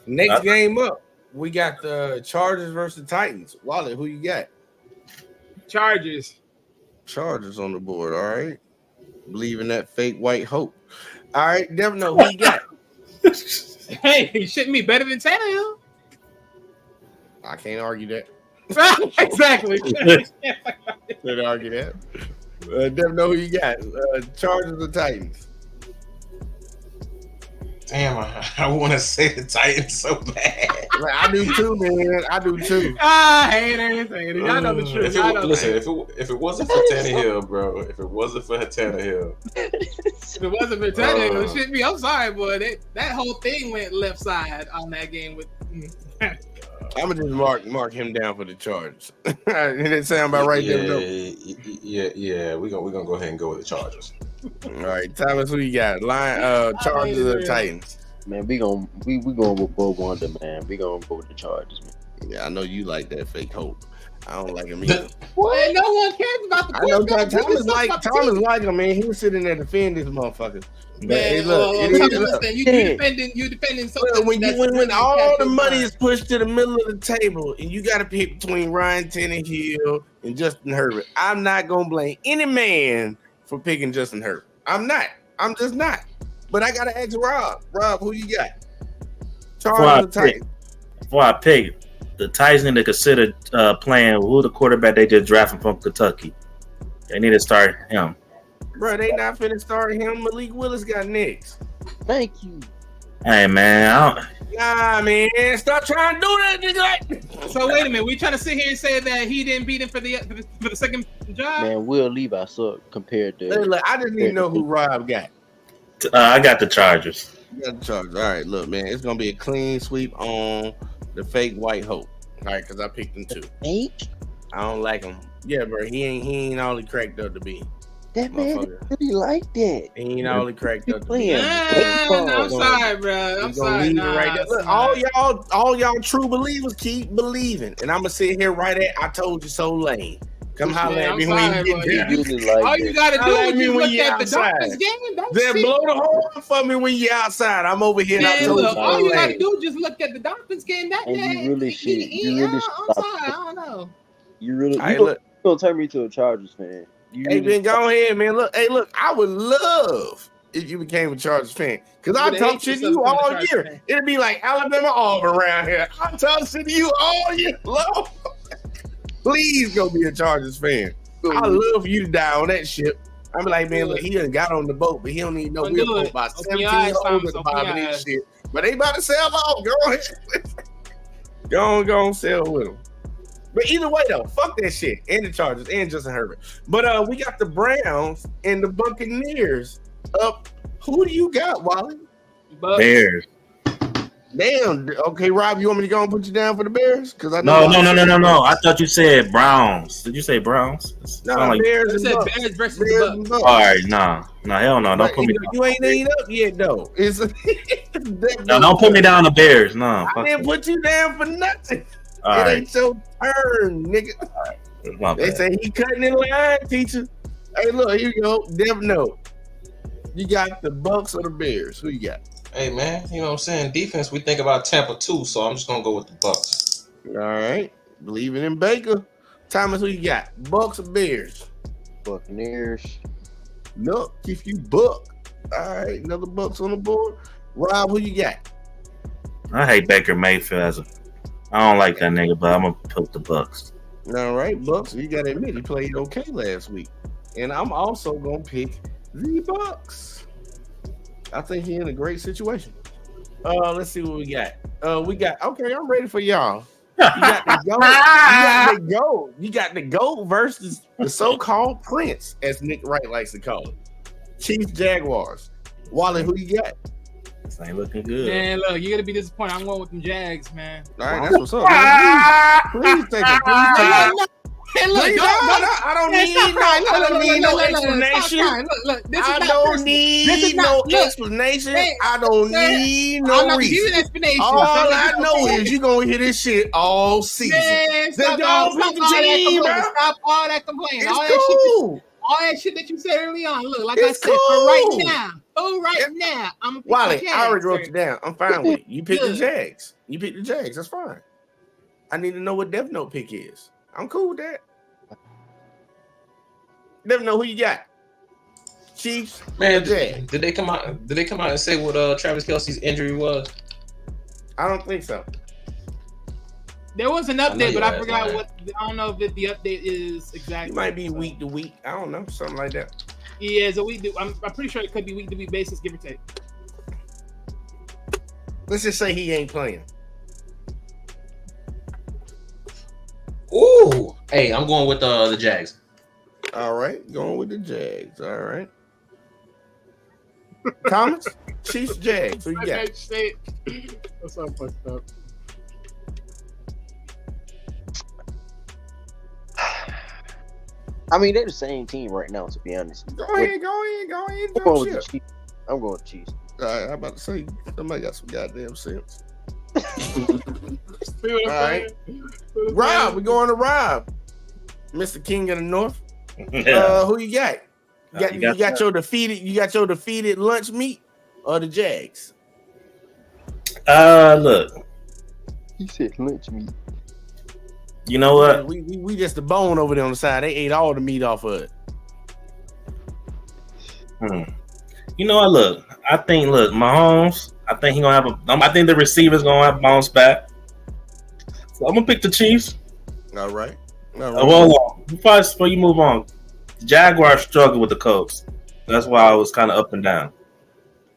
Next game up, we got the Chargers versus the Titans. Wally, who you got? Chargers on the board. All right. Believe in that fake white hope. All right. Never know who you got. Hey, he shouldn't be better than Tannehill. I can't argue that. Exactly. Can't argue that. Never know who you got. Chargers or Titans? Damn, I want to say the Titans so bad. I do too, man. I do too. Haters. Y'all know the truth. If it wasn't for Tannehill, bro. If it wasn't for Tannehill, it shouldn't be. I'm sorry, boy. That whole thing went left side on that game with. I'm gonna just mark him down for the Chargers. Did it sound about right there? Yeah. We're gonna go ahead and go with the Chargers. All right, Thomas, who you got? Chargers or Titans? Man, we gonna with Bo Wonder, man. We gonna go with the Chargers, man. Yeah, I know you like that fake hope. I don't like him either. What? No one cares about the I know quarterback. Thomas like him, man. He was sitting there defending this motherfucker. But, hey, look, you defending something. When all the money is pushed to the middle of the table, and you got to pick between Ryan Tannehill and Justin Herbert, I'm not gonna blame any man for picking Justin Herbert. I'm not. I'm just not. But I gotta ask Rob. Rob, who you got? Before I pick, the Titans need to consider playing who the quarterback they just drafted from Kentucky. They need to start him. Bro, they not finna start him. Malik Willis got next. Thank you. Hey, man. Nah, man. Stop trying to do that, nigga. So, wait a minute. We trying to sit here and say that he didn't beat him for the second job? Man, Will Levi sucked compared to... Look, I just need to know who Rob got. I got the Chargers. You got the Chargers. All right, look, man. It's going to be a clean sweep on the fake white hope. All right, because I picked him too. H? I don't like him. Yeah, bro. He ain't all he cracked up to be. That man really like that. He ain't all he cracked up to be. I'm sorry, bro. I'm sorry. Right there. Look, all y'all true believers keep believing. And I'm going to sit here right at I told you so lane. Come holler at me when you get down. All you gotta do is just look at the Dolphins game. Then blow the horn for me when you're outside. I'm over here. All you gotta do is just look at the Dolphins game. That day, you really should. I'm sorry. I don't know. You really. Look, don't turn me to a Chargers fan. Hey, Ben, go ahead, man. Look, I would love if you became a Chargers fan. Because I talk shit to you all year. It'd be like Alabama Auburn around here. I talk shit to you all year long. Please go be a Chargers fan. I love you to die on that ship. I'm like, man, look, he done got on the boat, but he don't even know we're about 17 old at the bottom of this shit. But they about to sell off. Go ahead. Go on, sell with them. But either way, though, fuck that shit. And the Chargers and Justin Herbert. But we got the Browns and the Buccaneers up. Who do you got, Wally? Bears. Damn. Okay, Rob, you want me to go and put you down for the Bears? Because I know. No. I thought you said Browns. Did you say Browns? No, like Bears. Said Bears versus the Bucks. All right, nah, hell no. Don't put me down. You ain't up yet, though. No, don't put me down the Bears. No. I didn't put you down for nothing. All right. Ain't your turn, nigga. Right. They say he cutting in line, teacher. Hey, look, here you go. Dev note. You got the Bucks or the Bears? Who you got? Hey, man, you know what I'm saying? Defense, we think about Tampa too, so I'm just going to go with the Bucks. All right. Believing in Baker. Thomas, who you got? Bucks or Bears? Buccaneers. Look, if you buck. All right, another Bucks on the board. Rob, who you got? I hate Baker Mayfield. I don't like that nigga, but I'm going to put the Bucks. All right, Bucks. You got to admit, he played okay last week. And I'm also going to pick the Bucks. I think he's in a great situation. Let's see what we got. Okay, I'm ready for y'all. You got the GOAT. You got the GOAT versus the so-called Prince, as Nick Wright likes to call it. Chiefs Jaguars. Wally, who you got? This ain't looking good. Man, look, you're gonna be disappointed. I'm going with them Jags, man. All right, that's what's up. Man. Please take it. Hey, look, I don't need no explanation. I don't need no explanation. I don't need no reason. All I know is you're going to hear this shit all season. Stop all that complaining. All that shit that you said early on. Look, like I said, for right now, I'm Wally, I already wrote you down. I'm fine with it. You pick the Jags. That's fine. I need to know what Death Note pick is. I'm cool with that. Never know who you got. Chiefs, man. Did they come out and say what Travis Kelce's injury was? I don't think so. There was an update, but I forgot what. I don't know if the update is exactly. It might be week to week. I don't know, something like that. Yeah, it's a week. I'm pretty sure it could be week to week basis, give or take. Let's just say he ain't playing. Ooh, hey, I'm going with the Jags. All right, going with the Jags. All right, Thomas, Chiefs, Jags. Who you got? What's up, fucked up? I mean, they're the same team right now, to be honest. Go ahead. I'm going with the Chiefs. All right, I'm about to say somebody got some goddamn sense. All right, Rob, we're going to Rob, Mr. King of the North. Who you got? You got your defeated lunch meat or the Jags? Look. He said lunch meat. You know what? We just the bone over there on the side. They ate all the meat off of it. You know what? Look, I think Mahomes. I think he gonna have I think the receivers gonna have bounce back. So I'm gonna pick the Chiefs. All right. Hold on. Before you move on, the Jaguars struggle with the Colts. That's why I was kind of up and down.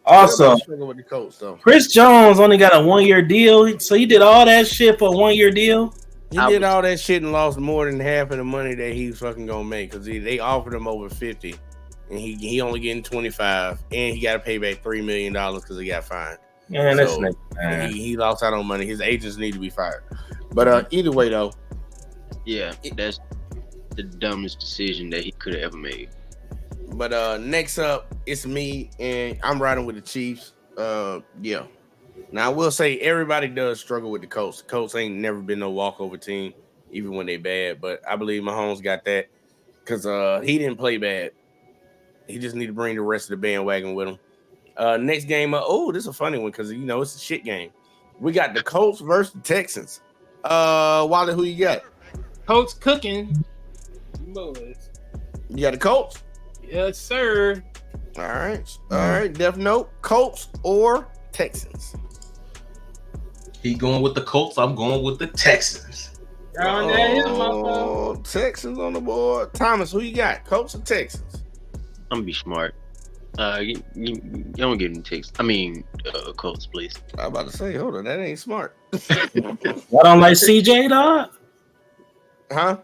Also, with the Colts, though. Chris Jones only got a 1-year deal, so he did all that shit for a 1-year deal. He did all that shit and lost more than half of the money that he's fucking gonna make because they offered him over 50, and he only getting 25, and he got to pay back $3 million because he got fined. Man, that's he lost out on money. His agents need to be fired. But either way, though, yeah, that's the dumbest decision that he could have ever made. But next up, it's me, and I'm riding with the Chiefs. Yeah. Now I will say everybody does struggle with the Colts. The Colts ain't never been no walkover team, even when they bad. But I believe Mahomes got that because he didn't play bad. He just need to bring the rest of the bandwagon with him. Next game, this is a funny one because it's a shit game. We got the Colts versus the Texans. Wally, who you got? Colts cooking. Boys. You got the Colts? Yes, sir. All right. Def Note, Colts or Texans? He going with the Colts. I'm going with the Texans. Texans on the board. Thomas, who you got? Colts or Texans? I'm gonna be smart. You don't get him Texans. I mean, Colts, please. I'm about to say, hold on, that ain't smart. Y'all don't like CJ, dog? Huh?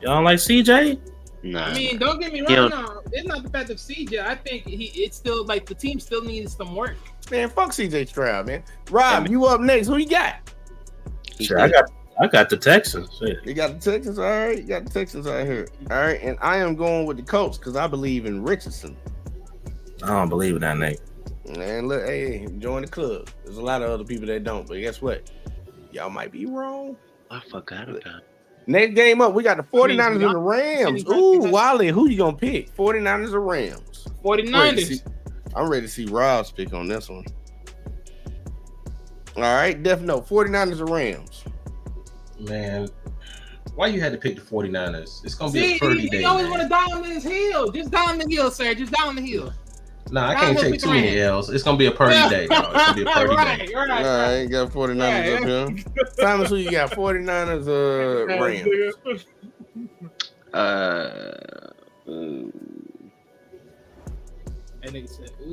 Y'all don't like CJ? Nah. I mean, don't get me wrong. No, it's not the fact of CJ. I think it's still like the team still needs some work. Man, fuck CJ Stroud, man. Rob, you up next? Who you got? Sure, I got the Texans. Shit. You got the Texans, all right. You got the Texans out here, all right. And I am going with the Colts because I believe in Richardson. I don't believe in that, Nate. Man, look, hey, join the club. There's a lot of other people that don't, but guess what? Y'all might be wrong. I forgot about it. Next game up, we got the 49ers and the Rams. Ooh, Wally, who you gonna pick? 49ers or Rams? 49ers. I'm ready to see Rob's pick on this one. All right, Def Note, 49ers or Rams? Man, why you had to pick the 49ers? It's going to be a pretty day. You always want to die on his heel. Just die on the heel, sir. Just die on the heel. Nah, I can't take too many L's. It's going to be a pretty day, dog. It's going to be a pretty day. All right, got 49ers up here. Thomas, who you got? 49ers or Rams?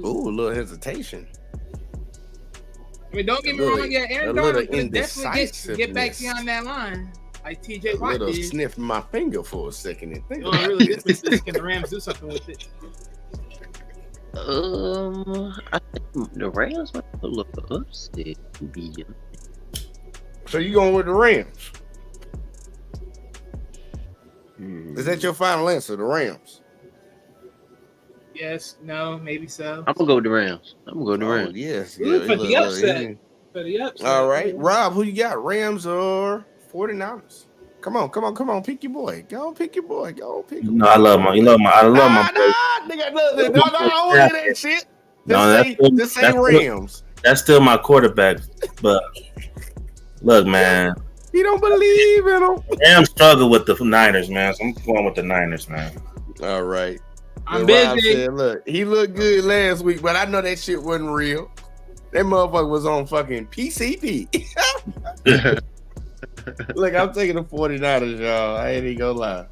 Ooh, a little hesitation. I mean, don't get me wrong. Yeah, Aaron Donald could definitely get back behind that line, like TJ Watt did. Sniff my finger for a second and think. Really, can the Rams do something with it? I think the Rams might look upset. So you going with the Rams? Is that your final answer? The Rams? Yes, no, maybe so. I'm gonna go with the Rams. Yes. For the upset. All right, Rob, who you got? Rams or 49ers? Come on. Pick your boy. Go pick your boy. No, I love my boy. Nigga, no, I don't want to hear that shit. Just say Rams. That's still my quarterback. But look, man. You don't believe in them. Rams struggle with the Niners, man. So I'm going with the Niners, man. All right. I'm busy. Said, look, he looked good last week, but I know that shit wasn't real. That motherfucker was on fucking PCP. Look, I'm taking the 49ers, y'all. I ain't even gonna lie.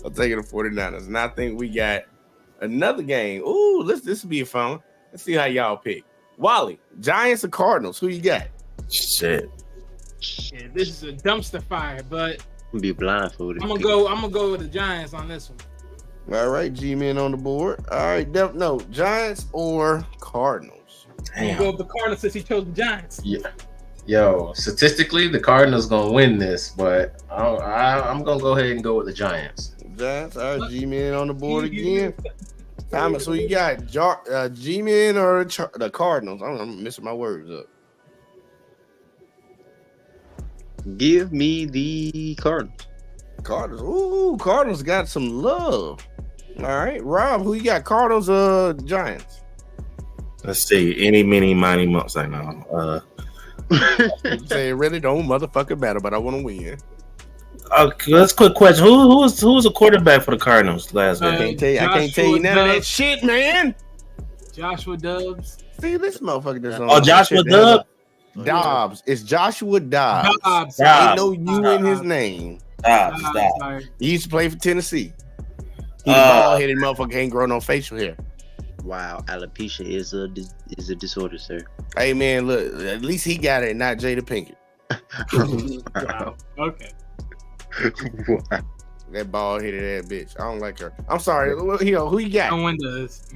I'm taking the 49ers. And I think we got another game. Ooh, this will be a fun one. Let's see how y'all pick. Wally, Giants or Cardinals? Who you got? Shit. Yeah, this is a dumpster fire, but I'm gonna be blindfolded. I'm gonna go with the Giants on this one. All right, G-Men on the board. All right, no, Giants or Cardinals? I'm gonna go with the Cardinals since he chose the Giants. Yeah. Yo, statistically, the Cardinals gonna win this, but I'm gonna go ahead and go with the Giants. Giants. All right, G-Men on the board again. Thomas, who you got? G-Men or the Cardinals? I'm missing my words up. Give me the Cardinals. Cardinals. Ooh, Cardinals got some love. All right, Rob, who you got? Cardinals, Giants. Let's see. Any, mini, miny, months. I know. Say it really don't motherfucking matter, but I want to win. Let's quick question. Who was the quarterback for the Cardinals last week? I can't tell you none of that shit, man. Joshua Dobbs. See this motherfucker that's on. Oh, Joshua Dobbs. Dobbs. It's Joshua Dobbs. Dobbs. Ain't no U in his name. Dobbs. Sorry. He used to play for Tennessee. He bald-headed motherfucker can't grow no facial hair. Wow, alopecia is a disorder, sir. Hey man, look, at least he got it, not Jada Pinkett. Wow. Okay. Wow. That bald-headed ass bitch. I don't like her. I'm sorry. Who you got? No one does.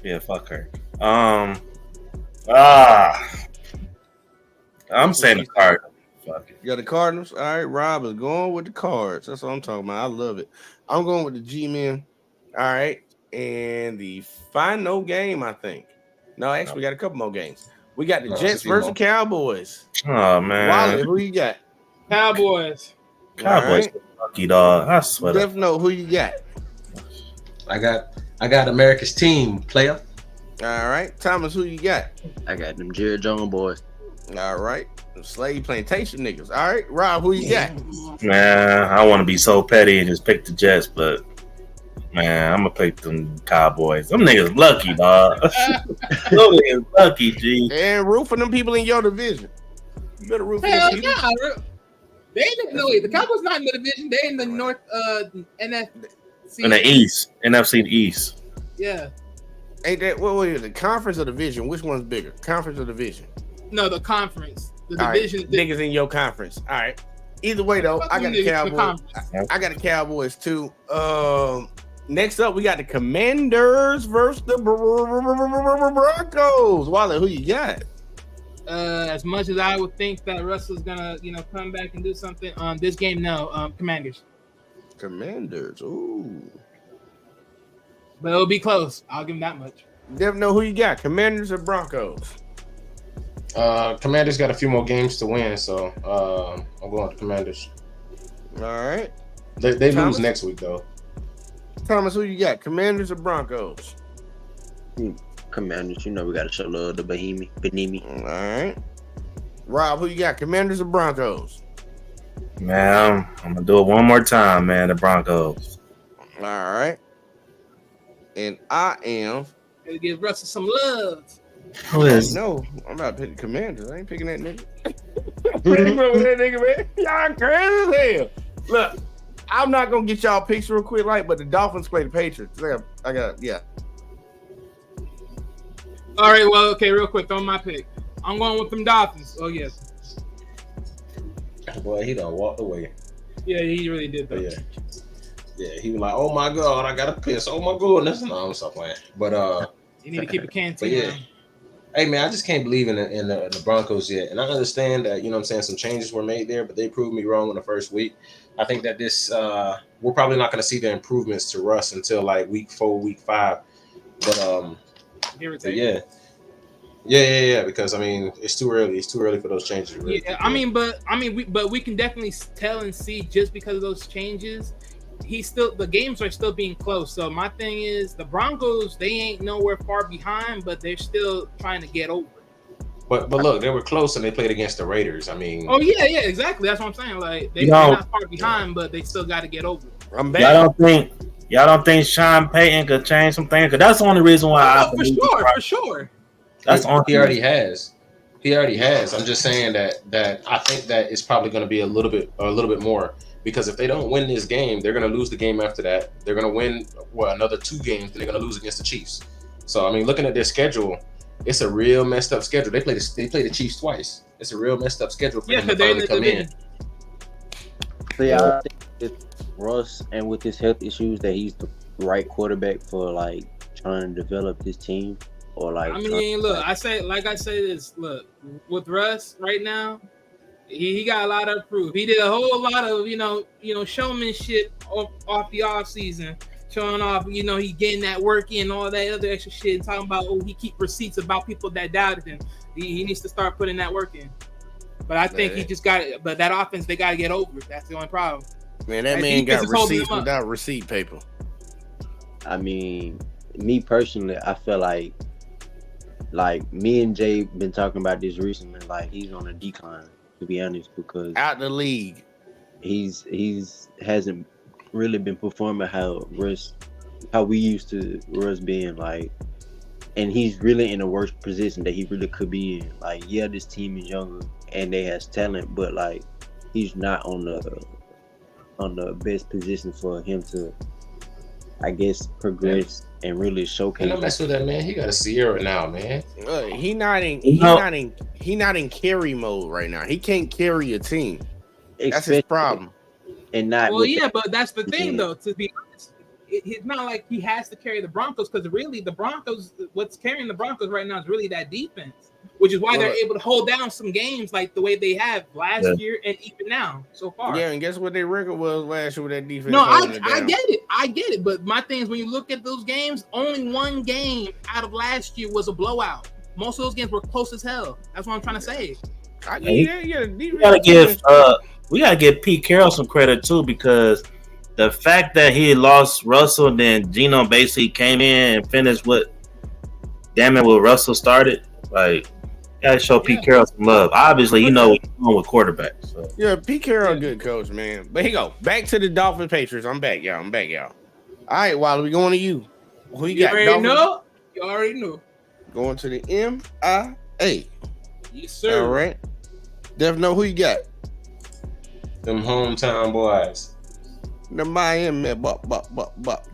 Yeah, fuck her. I'm saying the Cardinals. Fuck it. You got the Cardinals? All right, Rob is going with the Cards. That's what I'm talking about. I love it. I'm going with the G-Men. All right. And the final game, I think. No, actually, we got a couple more games. We got the Jets versus Cowboys. Oh, man. Wally, who you got? Cowboys. Cowboys. Lucky dog. I swear. Definitely know who you got. I got America's team, player. All right. Thomas, who you got? I got them Jared Jones boys. All right. The slave plantation niggas. All right. Rob, who you got? Man, I want to be so petty and just pick the Jets, but man, I'm gonna pick them Cowboys. Them niggas lucky, dog. Them niggas lucky, G. And root for them people in your division. You better root for them Hell people. yeah. They ain't the Cowboys not in the division. They in the North NFC. In the East, NFC East. Yeah. Ain't that what is the conference or division? Which one's bigger? Conference or division? No, the conference. The All division. right, niggas in your conference. All right. Either way though, I got the Cowboys. I got the Cowboys too. Next up, we got the Commanders versus the Broncos. Wally, who you got? As much as I would think that Russell's gonna, come back and do something on this game, no. Commanders. Commanders. Ooh. But it'll be close. I'll give them that much. Never know who you got. Commanders or Broncos? Commanders got a few more games to win, so I'm going with the Commanders. All right. They lose next week though. Thomas, who you got? Commanders or Broncos? Commanders, we gotta show love to Benimi. All right. Rob, who you got? Commanders or Broncos? Man, I'm gonna do it one more time, man. The Broncos. All right. And I am. Gotta give Russell some love. Who is? No, I'm not picking Commanders. I ain't picking that nigga. Picking that nigga, man. Y'all crazy as hell. Look, I'm not gonna get y'all picks real quick, but the Dolphins play the Patriots. I got. All right, well, okay, real quick, throw my pick. I'm going with them Dolphins. Oh yes. Boy, he done walked away. Yeah, he really did though. Yeah, he was like, "Oh my god, I got a piss. Oh my goodness." No, I'm stop playing. But you need to keep a can too. Yeah. Hey man, I just can't believe in the Broncos yet. And I understand that, some changes were made there, but they proved me wrong in the first week. I think that this we're probably not gonna see the improvements to Russ until like week 4, week 5. But yeah, because it's too early. It's too early for those changes. Really. Yeah, we can definitely tell and see just because of those changes. The games are still being close. So my thing is the Broncos, they ain't nowhere far behind, but they're still trying to get over. But look, they were close and they played against the Raiders. Oh yeah, exactly. That's what I'm saying. Like they're not far behind, but they still got to get over. I'm back. Y'all don't think Sean Payton could change some things? Because that's the only reason why. For sure. That's on. He already has. I'm just saying that I think that it's probably going to be a little bit more. Because if they don't win this game, they're going to lose the game after that. They're going to win another 2 games, and they're going to lose against the Chiefs. So looking at their schedule, it's a real messed up schedule. They play the Chiefs twice. It's a real messed up schedule for them to finally come in. So I think with Russ and with his health issues, that he's the right quarterback for trying to develop this team, or look, I say this. Look, with Russ right now. He got a lot to prove. He did a whole lot of showmanship off the off season, showing off. He getting that work in, all that other extra shit, and talking about he keep receipts about people that doubted him. He needs to start putting that work in. But I think he just got it. But that offense, they got to get over. That's the only problem. Man, that man got receipts without receipt paper. I mean, me personally, I feel like me and Jay been talking about this recently. Like he's on a decline, to be honest, because out the league, he's hasn't really been performing how we used to Russ being like, and he's really in a worse position that he really could be in. Like, yeah, this team is younger and they has talent, but like he's not on the best position for him to, I guess, progress and really showcase. Don't mess with that man. He got a Sierra now, man. He not in carry mode right now. He can't carry a team. That's his problem. And not but that's the thing though. To be honest, it's not like he has to carry the Broncos, because really the Broncos, what's carrying the Broncos right now is really that defense, which is why they're able to hold down some games like the way they have last year and even now so far. Yeah, and guess what their record was last year with that defense? No, I get it. But my thing is, when you look at those games, only one game out of last year was a blowout. Most of those games were close as hell. That's what I'm trying to say. We gotta give Pete Carroll some credit too, because the fact that he lost Russell and then Geno basically came in and finished what Russell started. Like, gotta show Pete Carroll some love. Obviously, what's going with quarterbacks. So. Yeah, Pete Carroll, good coach, man. But here you go. Back to the Dolphins Patriots. I'm back, y'all. All right, Wiley, we going to you. Who you got? You already know. Going to the MIA. Yes, sir. All right. Dev, know who you got? Them hometown boys. The Miami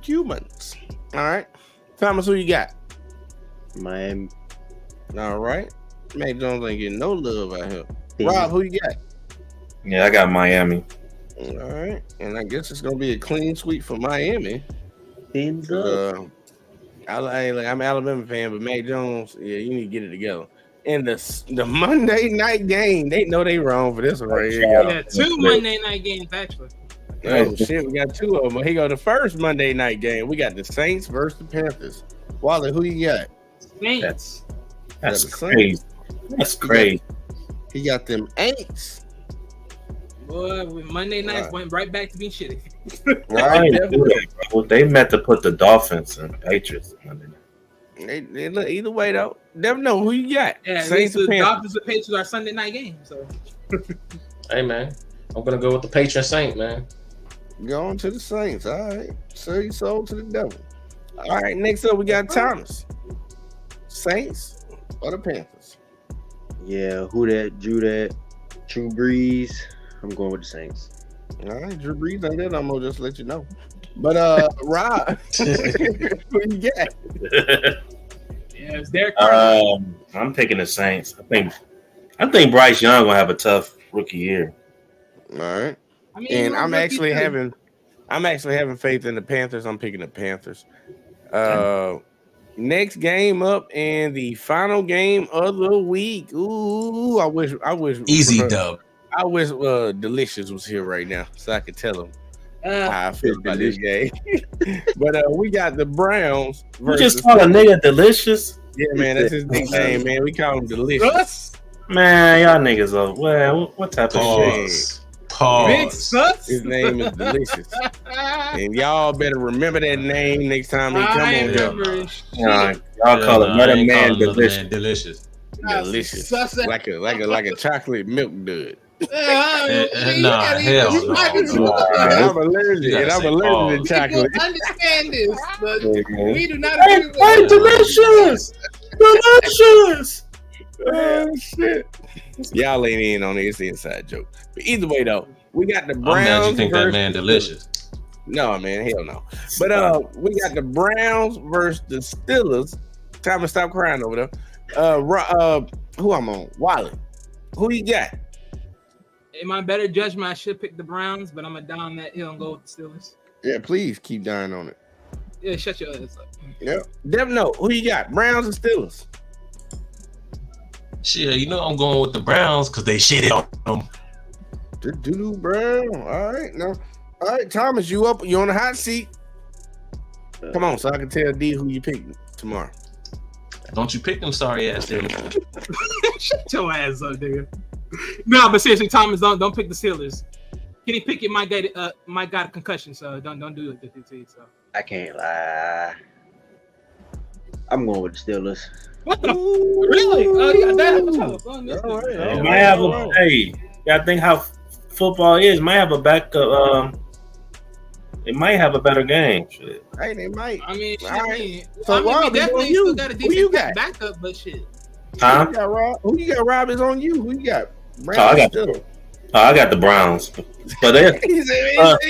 humans. All right. Thomas, who you got? Miami. All right. Mac Jones ain't getting no love out here. Rob, who you got? Yeah, I got Miami. All right. And I guess it's going to be a clean sweep for Miami. I'm an Alabama fan, but Mac Jones, you need to get it together. And the Monday night game, they know they wrong for this one right here. Yeah, 2 Monday night games actually. Oh shit, we got 2 of them. Here go the first Monday night game. We got the Saints versus the Panthers. Wally, who you got? Saints. That's crazy. That's crazy. He got them Aints. Boy, Monday nights went right back to being shitty. Right. They meant to put the Dolphins and Patriots Monday night. They look either way though. Never know who you got. Yeah, Saints the Dolphins and Patriots are Sunday night games. So, hey man, I'm gonna go with the Patron Saint, man. Going to the Saints. All right, sell your soul to the devil. All right, next up we got Thomas. Saints or the Panthers? Yeah, who that? Drew Brees. I'm going with the Saints. All right, Drew Brees ain't that. I'm gonna just let you know. But Rob, who you got? Yeah, it's Derek Carr. I'm taking the Saints. I think Bryce Young will have a tough rookie year. All right. I'm actually having faith in the Panthers. I'm picking the Panthers. Next game up and the final game of the week. Ooh, I wish easy dub. I wish Delicious was here right now so I could tell him how I feel about this game. But we got the Browns. You just call a nigga Delicious? Yeah, man, that's his nickname, man. We call him Delicious. Man, y'all niggas are well. What type of shit? Big sus. His name is Delicious, and y'all better remember that name next time he come on here. Y'all call another man Delicious. Delicious, like a chocolate milk dud. Nah, hell no. I'm allergic to chocolate. Understand this, but we do not. Hey, Delicious. Oh shit! Y'all ain't in on it. It's the inside joke. But either way, though, we got the Browns. I'm mad you think that man Delicious. No, man, hell no. But we got the Browns versus the Steelers. Time to stop crying over there. Who I'm on? Wiley. Who you got? In my better judgment, I should pick the Browns, but I'm gonna down that hill and go with the Steelers. Yeah, please keep dying on it. Yeah, shut your ass up. Yep. Devin, no. Who you got? Browns or Steelers? Shit, I'm going with the Browns because they shitted on them. The Brown. All right, now. All right, Thomas, you up? You on the hot seat? Come on, so I can tell D who you pick tomorrow. Don't you pick them sorry ass niggas. Shut your ass up, nigga. No, but seriously, Thomas, don't pick the Steelers. Kenny Pickett might got a concussion, so don't do it. So. I can't lie. I'm going with the Steelers. What the? Really? Oh, you got that? It might have a, hey, I think how football is. Might have a backup. It might have a better game. Shit. Hey, they might. I mean, shit. Right. So Rob, we definitely still got a who you got? decent backup, but shit. Huh? Who you got, Rob? Who you got? Rob is on you. Who you got? I got the Browns, but they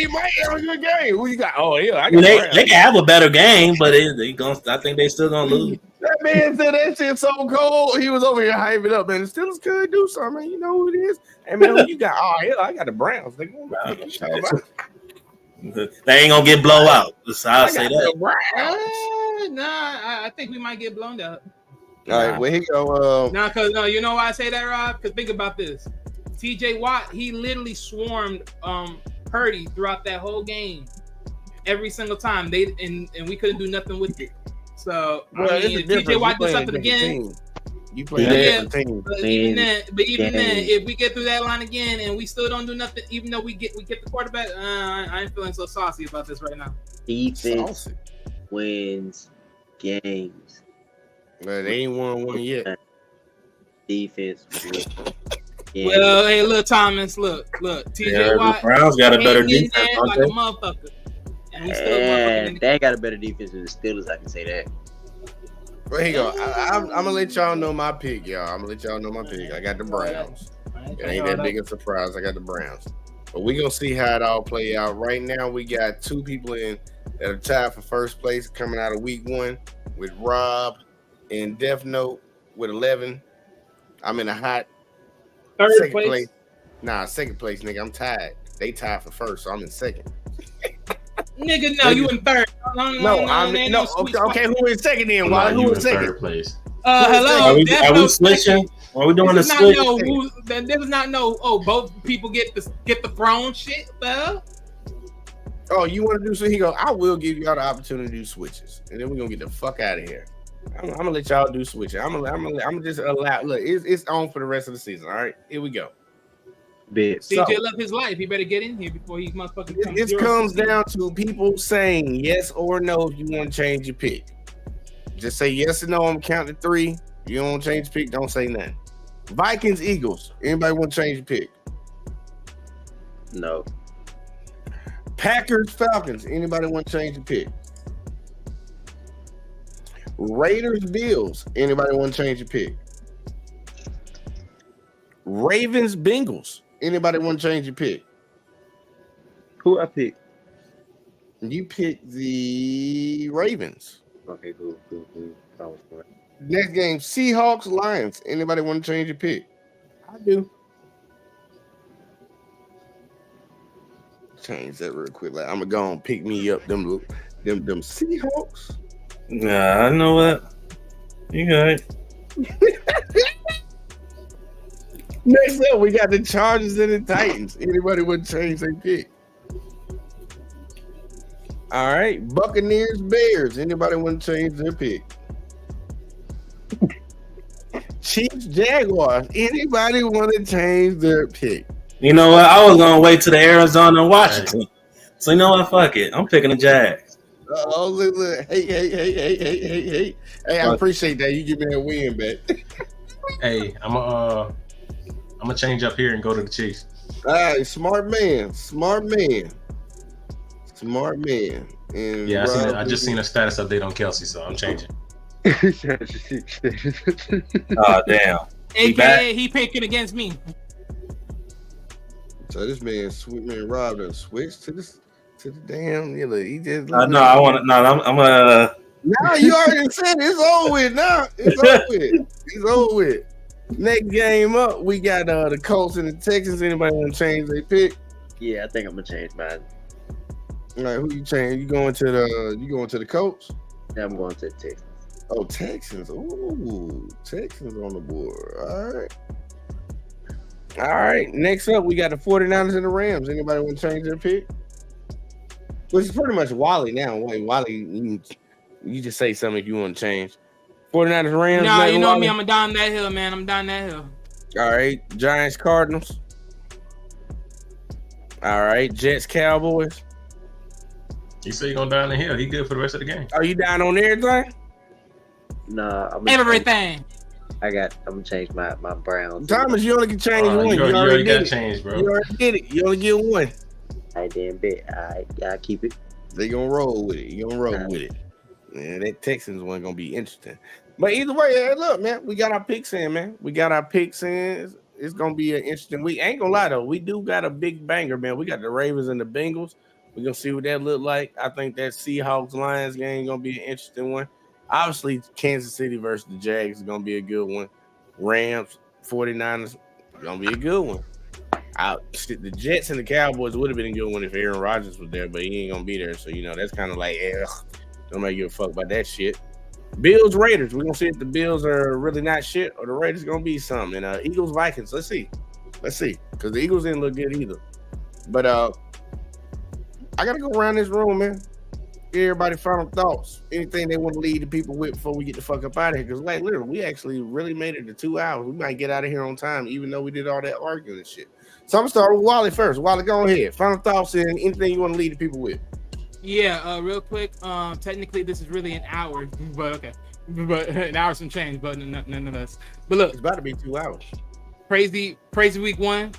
might have a good game. Who you got? Oh yeah, I mean, got they can have a better game, but they gonna. I think they still gonna lose. That man said that shit so cold. He was over here hyping it up, man. The Steelers could do something. You know who it is? Hey man, who you got? Oh yeah, I got the Browns. They ain't gonna get blow out. I'll say that. Nah, I think we might get blown out. All right, well here you go. Cause you know why I say that, Rob? Cause think about this. TJ Watt, he literally swarmed Purdy throughout that whole game. Every single time. And we couldn't do nothing with it. So I mean, if TJ Watt did something again. You play a different team. But even then, if we get through that line again and we still don't do nothing, even though we get the quarterback, I ain't feeling so saucy about this right now. Defense wins games. But they ain't won one yet. Defense wins. Well, hey, look, Thomas, look. TJ Watt, Browns got a better defense, like a motherfucker. And we still they ain't got a better defense than the Steelers. I can say that. Well, here you go. I'm gonna let y'all know my pick, y'all. I got the Browns. It ain't that big a surprise. I got the Browns. But we gonna see how it all play out. Right now, we got two people in that are tied for first place coming out of week 1 with Rob and Death Note with 11. I'm in a hot second place. Nah, second place, nigga. I'm tied. They tied for first, so I'm in second. Nigga, no, you in third. Okay, who is second then? Why who is second? Third place. Hello. Are we switching? Are we doing the switch? There does not know. Oh, both people get the throne shit, bro. Oh, you want to do so? He go. I will give y'all the opportunity to do switches, and then we're gonna get the fuck out of here. I'm gonna let y'all do switches. I'm gonna just allow. Look, it's on for the rest of the season. All right, here we go. CJ love his life. He better get in here before he motherfucking. This comes down to people saying yes or no if you want to change your pick. Just say yes or no. I'm counting 3. If you don't change your pick, don't say nothing. Vikings, Eagles. Anybody want to change your pick? No. Packers, Falcons. Anybody want to change your pick? Raiders, Bills. Anybody want to change your pick? Ravens, Bengals. Anybody want to change your pick? Who I pick? You picked the Ravens. Okay, cool. Next game, Seahawks, Lions. Anybody want to change your pick? I do. Change that real quick. Like, I'm gonna go and pick me up them Seahawks. Nah, I know what. You got it. Next up, we got the Chargers and the Titans. Anybody want to change their pick? All right, Buccaneers, Bears. Anybody want to change their pick? Chiefs, Jaguars. Anybody want to change their pick? You know what? I was gonna wait to the Arizona and Washington. So you know what? Fuck it. I'm picking the Jags. Oh, look. Hey. I appreciate that. You give me that win, bet. Hey, I'm gonna change up here and go to the Chiefs. All right, smart man. And yeah, I just seen a status update on Kelsey, so I'm changing. Oh damn. AKA he picking against me. So this man Rob done switched to the damn. He just. No, I want to. No, I'm gonna. No, you already said it's over with. Now it's over with. Next game up, we got the Colts and the Texans. Anybody want to change their pick? Yeah, I think I'm gonna change mine. All right, who you change? You going to the Colts? Yeah, I'm going to the Texans. Oh, Texans. Ooh, Texans on the board. All right. Next up, we got the 49ers and the Rams. Anybody want to change their pick? Which is pretty much Wally now. Wait, Wally, you just say something if you want to change. 49ers, Rams. Nah, you know me. I'm down that hill, man. I'm down that hill. All right, Giants, Cardinals. All right, Jets, Cowboys. He said he gonna down the hill. He good for the rest of the game. Are you down on everything? Nah, Everything. I'm gonna change my Browns. Thomas, you only can change one. You already got changed, bro. You already did it. You only get one. I didn't bet. I keep it. They gonna roll with it. You gonna roll with it. Man, that Texans one gonna be interesting. But either way, look, man, we got our picks in, man. We got our picks in. It's gonna be an interesting week. I ain't gonna lie though, we do got a big banger, man. We got the Ravens and the Bengals. We're gonna see what that look like. I think that Seahawks Lions game gonna be an interesting one. Obviously, Kansas City versus the Jags is gonna be a good one. Rams, 49ers, gonna be a good one. The Jets and the Cowboys would have been a good one if Aaron Rodgers was there, but he ain't gonna be there. So that's kind of like, nobody give a fuck about that shit. Bills, Raiders. We're gonna see if the Bills are really not shit or the Raiders gonna be something. And Eagles, Vikings. Let's see, because the Eagles didn't look good either. But I gotta go around this room, man. Get everybody final thoughts. Anything they want to lead the people with before we get the fuck up out of here. Because like literally, we actually really made it to 2 hours. We might get out of here on time, even though we did all that arguing and shit. So I'm gonna start with Wally first. Wally, go ahead. Final thoughts and anything you want to lead the people with. Yeah, real quick. Technically, this is really an hour, but okay, but an hour some change, but nonetheless. But look, it's about to be 2 hours. Crazy week one,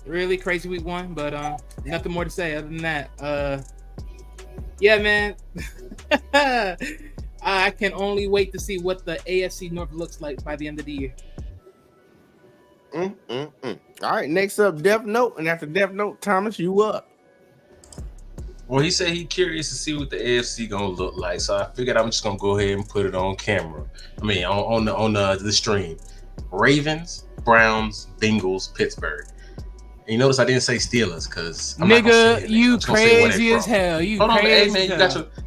really crazy week one. But nothing more to say other than that. Yeah, man. I can only wait to see what the AFC North looks like by the end of the year. All right, next up, Death Note, and after Death Note, Thomas, you up? Well, he said he curious to see what the AFC gonna look like, so I figured I'm just gonna go ahead and put it on camera. I mean, on the stream. Ravens, Browns, Bengals, Pittsburgh. And you notice I didn't say Steelers because nigga, you crazy as hell. You hold crazy on, hey, man,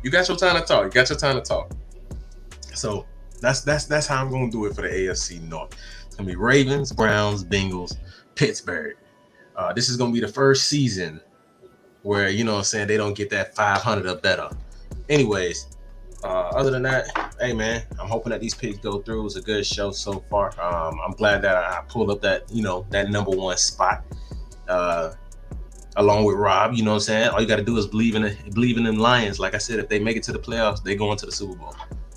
you got your time to talk. You got your time to talk. So that's how I'm gonna do it for the AFC North. It's gonna be Ravens, Browns, Bengals, Pittsburgh. This is gonna be the first season where, you know what I'm saying, they don't get that 500 or better. Anyways, other than that, hey man, I'm hoping that these picks go through. It was a good show so far. I'm glad that I pulled up that, that number one spot along with Rob. You know what I'm saying? All you got to do is believe in them Lions. Like I said, if they make it to the playoffs, they go into the Super Bowl.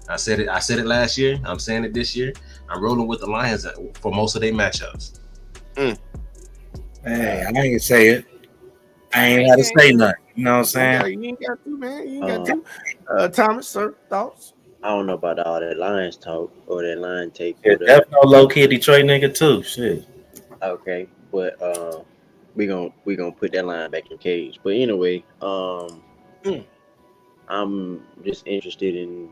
I said it last year. I'm saying it this year. I'm rolling with the Lions for most of their matchups. Hey, I ain't say it. I ain't got to say nothing. You know what I'm saying? You ain't got to, man. You ain't got to. Thomas, sir, thoughts? I don't know about all that Lions talk or that line take. Yeah, that's no low key Detroit nigga too. Shit. Okay, but we gonna put that line back in cage. But anyway, I'm just interested in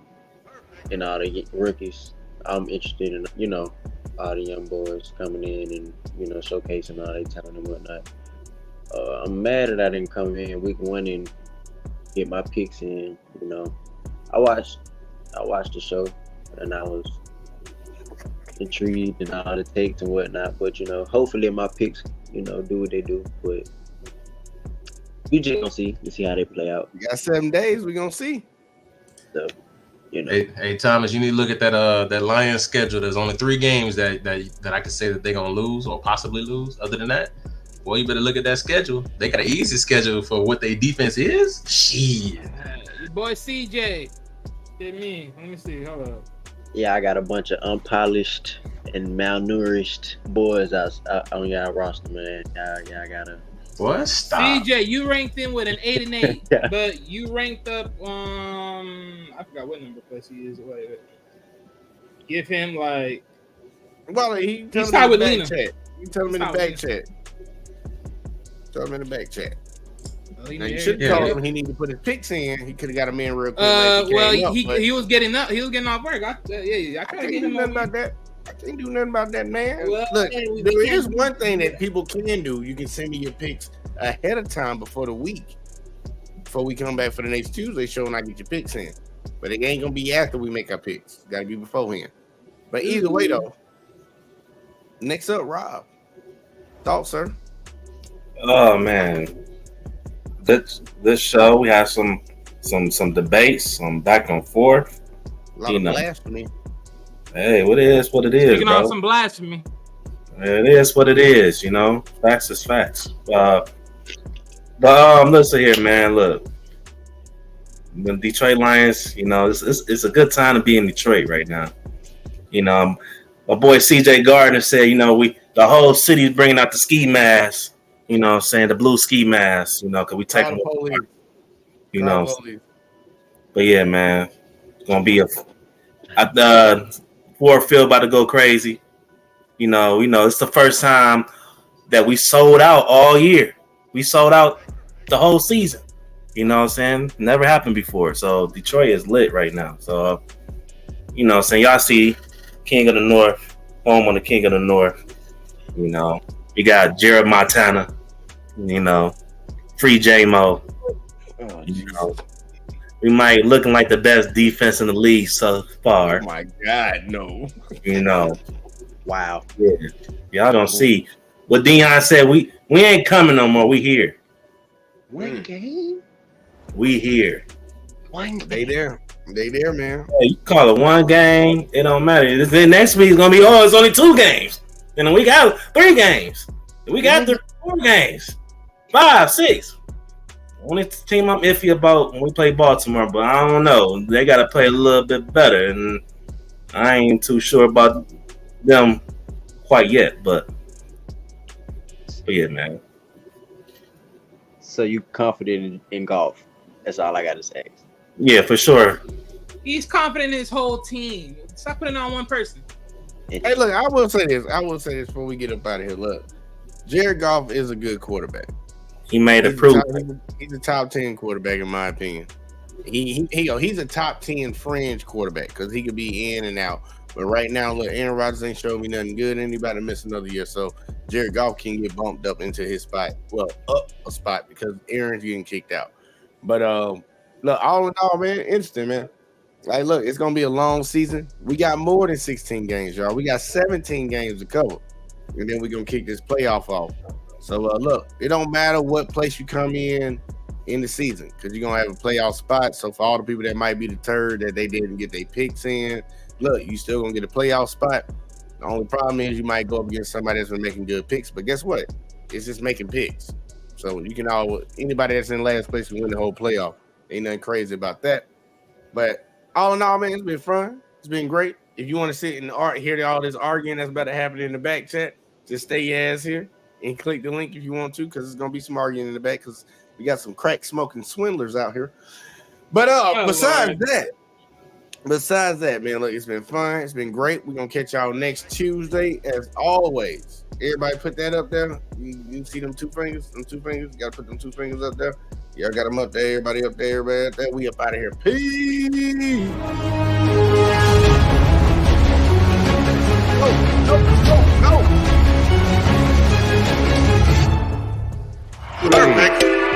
all the rookies. I'm interested in all the young boys coming in and showcasing all their talent and whatnot. I'm mad that I didn't come in week one and get my picks in. I watched the show and I was intrigued and all the takes and whatnot. But hopefully my picks do what they do. But we just gonna see. We see how they play out. We got 7 days. We gonna see. So Hey Thomas, you need to look at that Lions schedule. There's only 3 games that I can say that they're gonna lose or possibly lose. Other than that, well, you better look at that schedule. They got an easy schedule for what their defense is. Shit. Your boy CJ. Get me. Let me see. Hold up. Yeah, I got a bunch of unpolished and malnourished boys on y'all roster, man. Y'all gotta. What? Stop. CJ, you ranked in with an 8 and 8, Yeah. but you ranked up. I forgot what number plus he is. Wait. Give him like. Well, he He's tied with back Lena. chat. You tell him in the back chat. Tell him in the back chat. Oh, Now you should have told him he needed to put his picks in. He could have got him in real quick. He was getting up. He was getting off work. I can't do nothing about that. I can't do nothing about that, man. Well, Look, we there can't is do one thing that people can do. You can send me your picks ahead of time before the week, before we come back for the next Tuesday show, and I get your picks in. But it ain't gonna be after we make our picks. Got to be beforehand. But either way, though. Next up, Rob. Thoughts, sir? Oh man, this show we have some debates, some back and forth. A lot of blasphemy. Hey, what it is, Speaking bro. on some blasphemy. It is what it is, you know. Facts is facts. But listen here, man. Look, the Detroit Lions, you know, it's a good time to be in Detroit right now. You know, my boy CJ Gardner said, you know, the whole city is bringing out the ski masks. You know, what I'm saying the blue ski masks. You know, because we take them. You know, but yeah, man, it's gonna be Ford Field about to go crazy. You know, it's the first time that we sold out all year. We sold out the whole season. You know what I'm saying? Never happened before. So Detroit is lit right now. So, you know what I'm saying? Y'all see King of the North, home on the King of the North. You know, we got Jared Montana, you know, free J-Mo. You know, we might looking like the best defense in the league so far. Oh my God, no. You know. Wow. Yeah. Y'all don't see what Deion said. We ain't coming no more. We here. One game? We here. One game. They there, man. Hey, you call it one game, it don't matter. Then next week is gonna be it's only 2 games. Then we got 3 games. We got 4 games. 5, 6. Only team I'm iffy about when we play Baltimore, but I don't know. They gotta play a little bit better, and I ain't too sure about them quite yet, but yeah, man. So you confident in golf? That's all I gotta say. Yeah, for sure. He's confident in his whole team. Stop putting on one person. Hey, look, I will say this before we get up out of here. Look, Jared Goff is a good quarterback. He made a proof. He's a top 10 quarterback in my opinion. He's a top 10 fringe quarterback because he could be in and out. But right now, look, Aaron Rodgers ain't showed me nothing good. Anybody miss another year, so Jared Goff can get bumped up into his spot. Well, up a spot because Aaron's getting kicked out. But look, all in all, man, interesting, man. Like, look, it's gonna be a long season. We got more than 16 games, y'all. We got 17 games to cover, and then we're gonna kick this playoff off. So look, it don't matter what place you come in the season because you're gonna have a playoff spot. So for all the people that might be deterred that they didn't get their picks in, look, you still gonna get a playoff spot. The only problem is you might go up against somebody that's been making good picks, but guess what? It's just making picks. So you can anybody that's in last place can win the whole playoff. Ain't nothing crazy about that. But all in all, man, it's been fun. It's been great. If you want to sit and hear all this arguing that's about to happen in the back chat, just stay your ass here and click the link if you want to, because there's gonna be some arguing in the back because we got some crack smoking swindlers out here. But besides that, man, look, it's been fun. It's been great. We're gonna catch y'all next Tuesday as always. Everybody put that up there. You see them 2 fingers? Them 2 fingers? You gotta put them 2 fingers up there. Y'all got them up there. Everybody up there. Everybody up there. We up out of here. Peace. Go. Perfect.